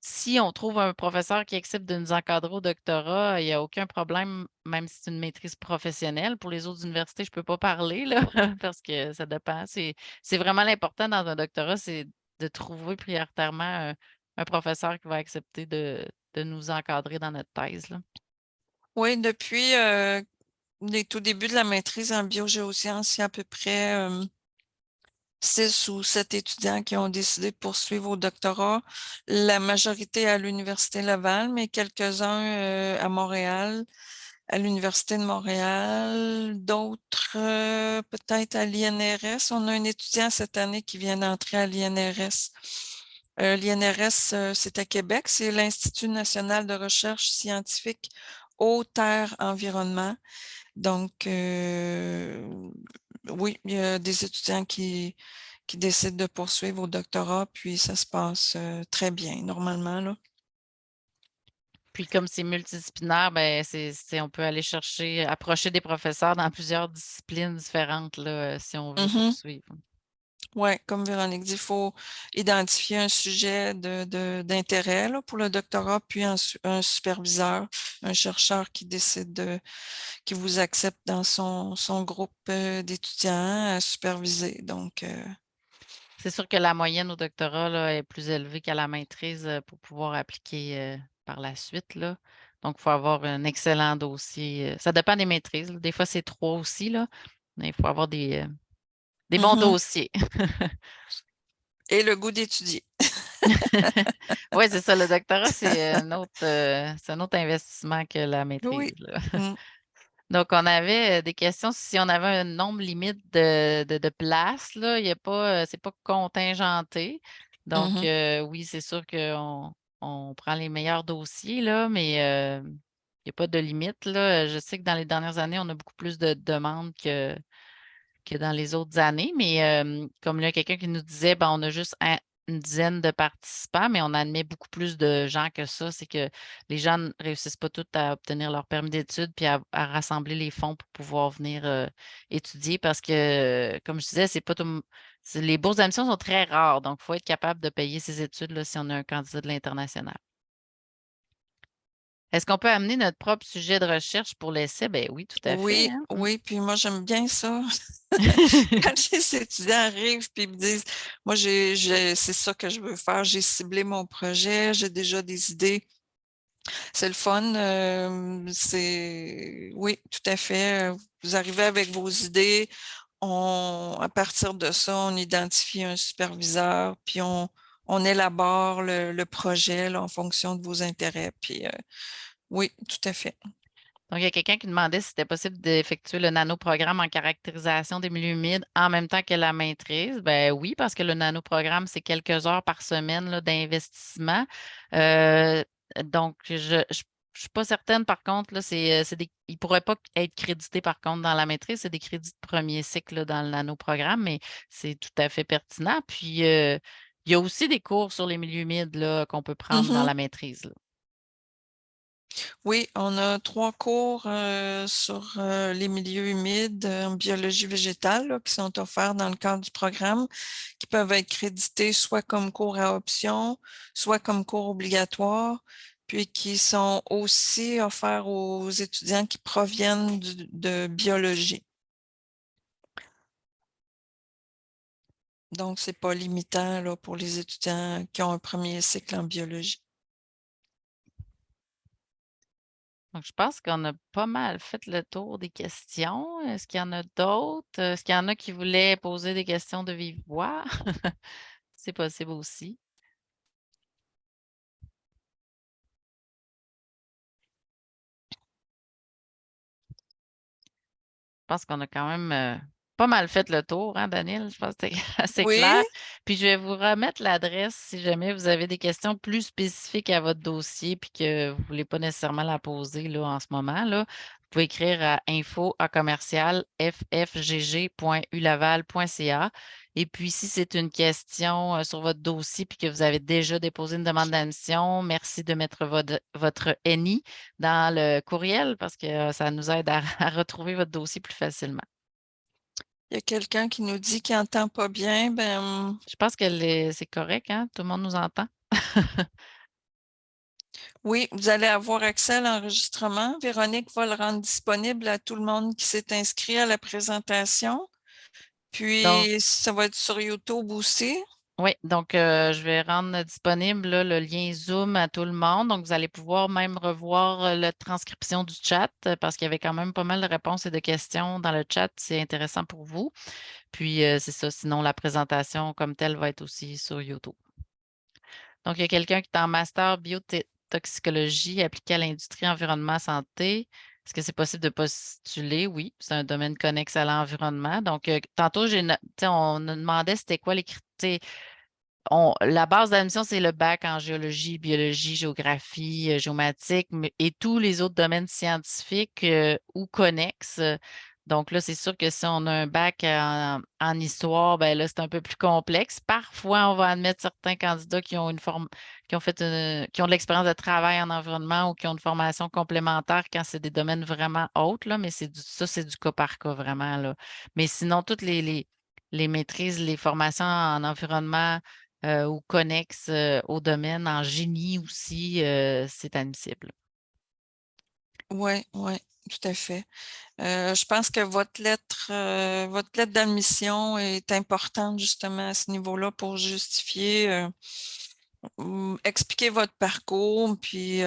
si on trouve un professeur qui accepte de nous encadrer au doctorat, il n'y a aucun problème, même si c'est une maîtrise professionnelle. Pour les autres universités, je ne peux pas parler, là, parce que ça dépend. C'est vraiment l'important dans un doctorat, c'est de trouver prioritairement un professeur qui va accepter de nous encadrer dans notre thèse, là. Oui, depuis les tout débuts de la maîtrise en biogéosciences, il y a à peu près 6 ou 7 étudiants qui ont décidé de poursuivre au doctorat. La majorité à l'Université Laval, mais quelques-uns à Montréal, à l'Université de Montréal, d'autres peut-être à l'INRS. On a un étudiant cette année qui vient d'entrer à l'INRS. L'INRS, c'est à Québec, c'est l'Institut national de recherche scientifique eau, terre, environnement. Donc, oui, il y a des étudiants qui décident de poursuivre au doctorat, puis ça se passe très bien, normalement, là. Puis comme c'est multidisciplinaire, ben on peut aller chercher, approcher des professeurs dans plusieurs disciplines différentes, là, si on veut Mhm. poursuivre. Oui, comme Véronique dit, il faut identifier un sujet d'intérêt là, pour le doctorat, puis un superviseur, un chercheur qui décide qui vous accepte dans son groupe d'étudiants à superviser. Donc, C'est sûr que la moyenne au doctorat, là, est plus élevée qu'à la maîtrise, pour pouvoir appliquer, par la suite, là. Donc, il faut avoir un excellent dossier, ça dépend des maîtrises, là. Des fois, c'est 3 aussi, là, mais il faut avoir des bons mhm. dossiers. Et le goût d'étudier. Oui, c'est ça, le doctorat, c'est un autre investissement que la Oui. maîtrise, là. Mm. Donc, on avait des questions si on avait un nombre limite de places, là, il y a pas, c'est pas contingenté. Donc, Mhm. oui, c'est sûr qu'on prend les meilleurs dossiers, là, mais il y a pas de limite, là. Je sais que dans les dernières années, on a beaucoup plus de demandes que dans les autres années. Mais comme il y a quelqu'un qui nous disait, ben, on a juste une dizaine de participants, mais on admet beaucoup plus de gens que ça. C'est que les gens ne réussissent pas tous à obtenir leur permis d'études puis à rassembler les fonds pour pouvoir venir étudier parce que, comme je disais, c'est pas tout. Les bourses d'admission sont très rares, donc il faut être capable de payer ses études là, si on a un candidat de l'international. Est-ce qu'on peut amener notre propre sujet de recherche pour l'essai? Ben oui, tout à fait, Oui, hein. oui, puis moi j'aime bien ça. Quand les étudiants arrivent puis ils me disent, moi c'est ça que je veux faire, j'ai ciblé mon projet, j'ai déjà des idées. C'est le fun. Oui, tout à fait. Vous arrivez avec vos idées. À partir de ça, on identifie un superviseur, puis on élabore le projet là, en fonction de vos intérêts. Puis oui, tout à fait. Donc, il y a quelqu'un qui demandait si c'était possible d'effectuer le nanoprogramme en caractérisation des milieux humides en même temps que la maîtrise. Ben oui, parce que le nanoprogramme, c'est quelques heures par semaine là, d'investissement. Donc, je suis pas certaine, par contre, là, ils ne pourraient pas être crédités, par contre, dans la maîtrise. C'est des crédits de premier cycle là, dans le nanoprogramme, mais c'est tout à fait pertinent. Puis, il y a aussi des cours sur les milieux humides là, qu'on peut prendre dans Mhm. la maîtrise, là. Oui, on a 3 cours sur les milieux humides en biologie végétale là, qui sont offerts dans le cadre du programme, qui peuvent être crédités soit comme cours à option, soit comme cours obligatoire, puis qui sont aussi offerts aux étudiants qui proviennent de biologie. Donc, c'est pas limitant là, pour les étudiants qui ont un premier cycle en biologie. Donc, je pense qu'on a pas mal fait le tour des questions. Est-ce qu'il y en a d'autres? Est-ce qu'il y en a qui voulaient poser des questions de vive voix? C'est possible aussi. Je pense qu'on a quand même pas mal fait le tour, hein, Daniel? Je pense que c'était assez Oui, clair. Puis je vais vous remettre l'adresse si jamais vous avez des questions plus spécifiques à votre dossier puis que vous ne voulez pas nécessairement la poser là, en ce moment, là. Vous pouvez écrire à info@ffgg.ulaval.ca. Et puis, si c'est une question sur votre dossier puis que vous avez déjà déposé une demande d'admission, merci de mettre votre NI dans le courriel parce que ça nous aide à, à retrouver votre dossier plus facilement. il y a quelqu'un qui nous dit qu'il n'entend pas bien. Ben, Je pense que c'est correct, hein? Tout le monde nous entend. oui, vous allez avoir accès à l'enregistrement. Véronique va le rendre disponible à tout le monde qui s'est inscrit à la présentation. Donc, Puis, ça va être sur YouTube aussi. oui, donc je vais rendre disponible là, le lien Zoom à tout le monde. Donc, vous allez pouvoir même revoir la transcription du chat parce qu'il y avait quand même pas mal de réponses et de questions dans le chat. C'est intéressant pour vous. Puis, c'est ça. Sinon, la présentation comme telle va être aussi sur YouTube. Donc, il y a quelqu'un qui est en master biotoxicologie appliquée à l'industrie environnement santé. Est-ce que c'est possible de postuler? Oui, c'est un domaine connexe à l'environnement. Donc, tantôt, on nous demandait c'était quoi les critères. La base d'admission, c'est le bac en géologie, biologie, géographie, géomatique et tous les autres domaines scientifiques ou connexes. Donc là, c'est sûr que si on a un bac en histoire, ben là, c'est un peu plus complexe. Parfois, on va admettre certains candidats qui ont qui ont de l'expérience de travail en environnement ou qui ont une formation complémentaire quand c'est des domaines vraiment hauts, là, mais ça, c'est du cas par cas, vraiment, là. Mais sinon, toutes les maîtrises, les formations en environnement ou connexes au domaine, en génie aussi, c'est admissible. Oui, oui, tout à fait. Je pense que votre lettre d'admission est importante justement à ce niveau-là pour justifier, expliquer votre parcours, puis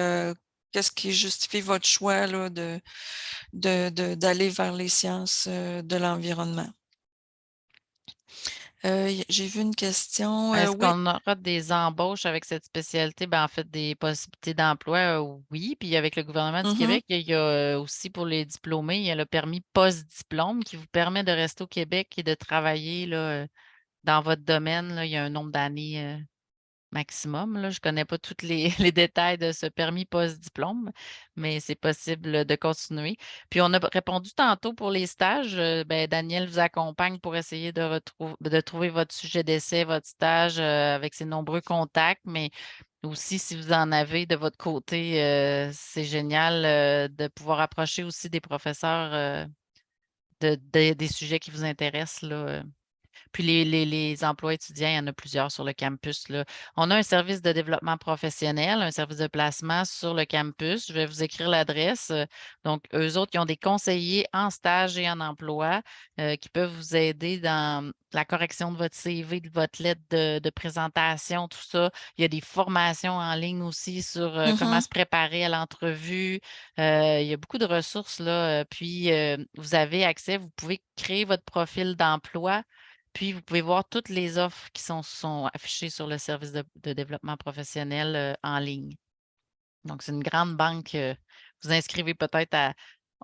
qu'est-ce qui justifie votre choix là, d'aller vers les sciences de l'environnement. J'ai vu une question. Est-ce Oui. qu'on aura des embauches avec cette spécialité? Ben, en fait, des possibilités d'emploi, oui. Puis avec le gouvernement du Mhm, Québec, il y a aussi pour les diplômés, il y a le permis post-diplôme qui vous permet de rester au Québec et de travailler là, dans votre domaine. Là, il y a un nombre d'années maximum, là. Je ne connais pas tous les, les détails de ce permis post-diplôme, mais c'est possible de continuer. Puis on a répondu tantôt pour les stages. Ben, Daniel vous accompagne pour essayer de trouver votre sujet d'essai, votre stage avec ses nombreux contacts, mais aussi si vous en avez de votre côté, c'est génial de pouvoir approcher aussi des professeurs des sujets qui vous intéressent, là. Puis les emplois étudiants, il y en a plusieurs sur le campus, là. On a un service de développement professionnel, un service de placement sur le campus. Je vais vous écrire l'adresse. Donc, eux autres, ils ont des conseillers en stage et en emploi qui peuvent vous aider dans la correction de votre CV, de votre lettre de présentation, tout ça. Il y a des formations en ligne aussi sur comment mhm. se préparer à l'entrevue. Il y a beaucoup de ressources là. Puis, vous avez accès, vous pouvez créer votre profil d'emploi puis, vous pouvez voir toutes les offres qui sont affichées sur le service de développement professionnel en ligne. Donc, c'est une grande banque. Vous inscrivez peut-être à.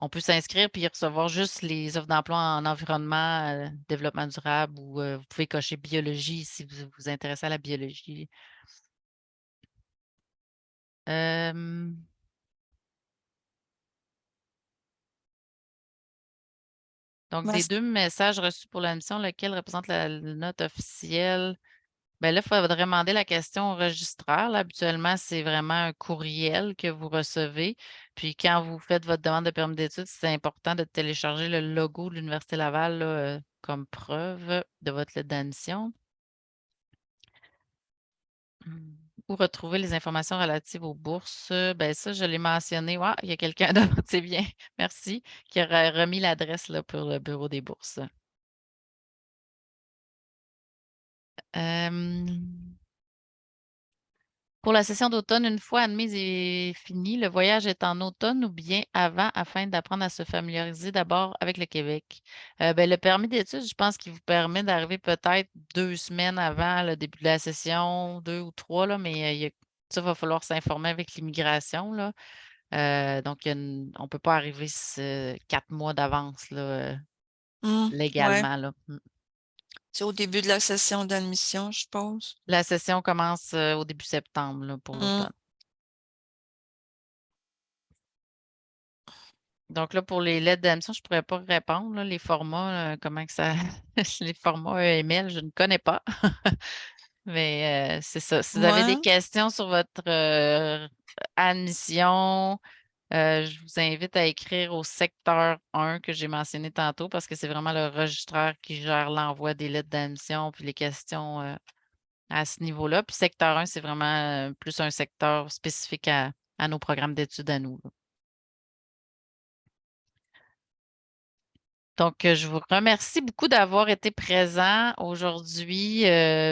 On peut s'inscrire puis recevoir juste les offres d'emploi en environnement, développement durable ou vous pouvez cocher biologie si vous vous intéressez à la biologie. Donc, des Mas 2 messages reçus pour l'admission, lequel représente la note officielle? Ben là, il faudrait demander la question au registraire. Là, habituellement, c'est vraiment un courriel que vous recevez. Puis quand vous faites votre demande de permis d'études, c'est important de télécharger le logo de l'Université Laval là, comme preuve de votre lettre d'admission. Mmh. Ou retrouver les informations relatives aux bourses. Ben ça, je l'ai mentionné. Ouais, il y a quelqu'un d'autre, c'est bien, merci, qui aurait remis l'adresse là, pour le bureau des bourses. Hem Pour la session d'automne, une fois admise et finie, le voyage est en automne ou bien avant afin d'apprendre à se familiariser d'abord avec le Québec? Ben, le permis d'études, je pense qu'il vous permet d'arriver peut-être 2 semaines avant le début de la session, 2 ou 3 là, mais, il y a ça, va falloir s'informer avec l'immigration là. Donc il y a une on peut pas arriver 4 mois d'avance là, ouais, légalement là. Mmh. c'est au début de la session d'admission, je suppose? La session commence, au début septembre là, pour Mmh, l'automne. Donc là, pour les lettres d'admission, je ne pourrais pas répondre, là, les formats, comment que ça les formats EML, je ne connais pas. Mais, c'est ça. Si vous avez des ouais. questions sur votre, admission, je vous invite à écrire au secteur 1 que j'ai mentionné tantôt parce que c'est vraiment le registraire qui gère l'envoi des lettres d'admission puis les questions, à ce niveau-là. Puis secteur 1, c'est vraiment, plus un secteur spécifique à nos programmes d'études à nous, là. Donc, je vous remercie beaucoup d'avoir été présent aujourd'hui,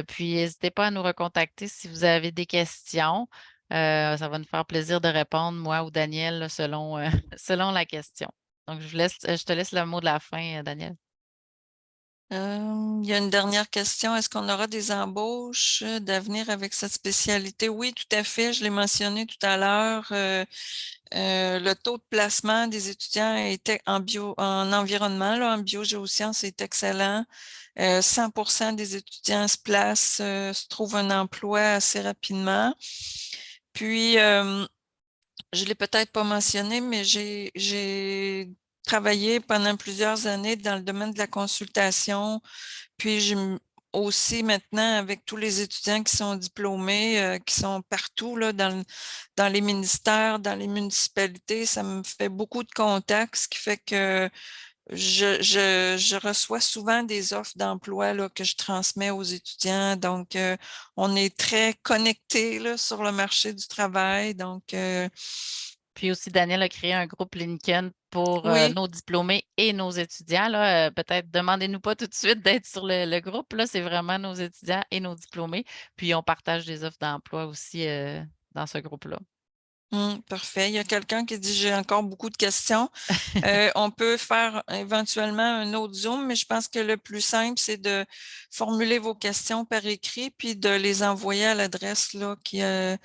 puis n'hésitez pas à nous recontacter si vous avez des questions. Ça va nous faire plaisir de répondre, moi ou Daniel, là, selon, selon la question. Donc je te laisse le mot de la fin, Daniel. Il y a une dernière question. Est-ce qu'on aura des embauches d'avenir avec cette spécialité? Oui, tout à fait. Je l'ai mentionné tout à l'heure. Le taux de placement des étudiants était en environnement, là, en biogéosciences est excellent. 100% des étudiants se placent, se trouvent un emploi assez rapidement. Puis, je l'ai peut-être pas mentionné, mais j'ai travaillé pendant plusieurs années dans le domaine de la consultation. Puis aussi maintenant avec tous les étudiants qui sont diplômés, qui sont partout là, dans les ministères, dans les municipalités, ça me fait beaucoup de contacts, ce qui fait que je reçois souvent des offres d'emploi là, que je transmets aux étudiants. Donc, on est très connectés là, sur le marché du travail. Donc, Puis aussi, Daniel a créé un groupe LinkedIn pour, oui. nos diplômés et nos étudiants là, peut-être demandez-nous pas tout de suite d'être sur le groupe là, c'est vraiment nos étudiants et nos diplômés. Puis on partage des offres d'emploi aussi, dans ce groupe-là. Parfait. Il y a quelqu'un qui dit: «J'ai encore beaucoup de questions». On peut faire éventuellement un autre Zoom, mais je pense que le plus simple, c'est de formuler vos questions par écrit, puis de les envoyer à l'adresse là que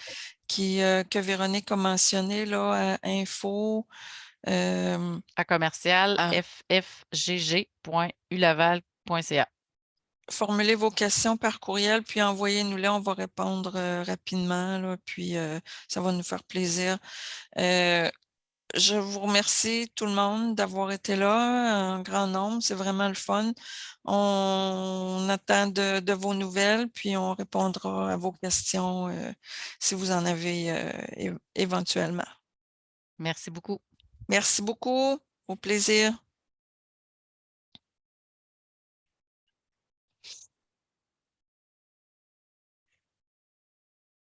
Véronique a mentionnée là, à info, À commercial à ffgg.ulaval.ca. formulez vos questions par courriel, puis envoyez-nous-les, on va répondre, rapidement là, puis, ça va nous faire plaisir. Heu Je vous remercie tout le monde d'avoir été là en grand nombre, c'est vraiment le fun. On attend de vos nouvelles, puis on répondra à vos questions, si vous en avez, éventuellement. Merci beaucoup. Merci beaucoup, au plaisir.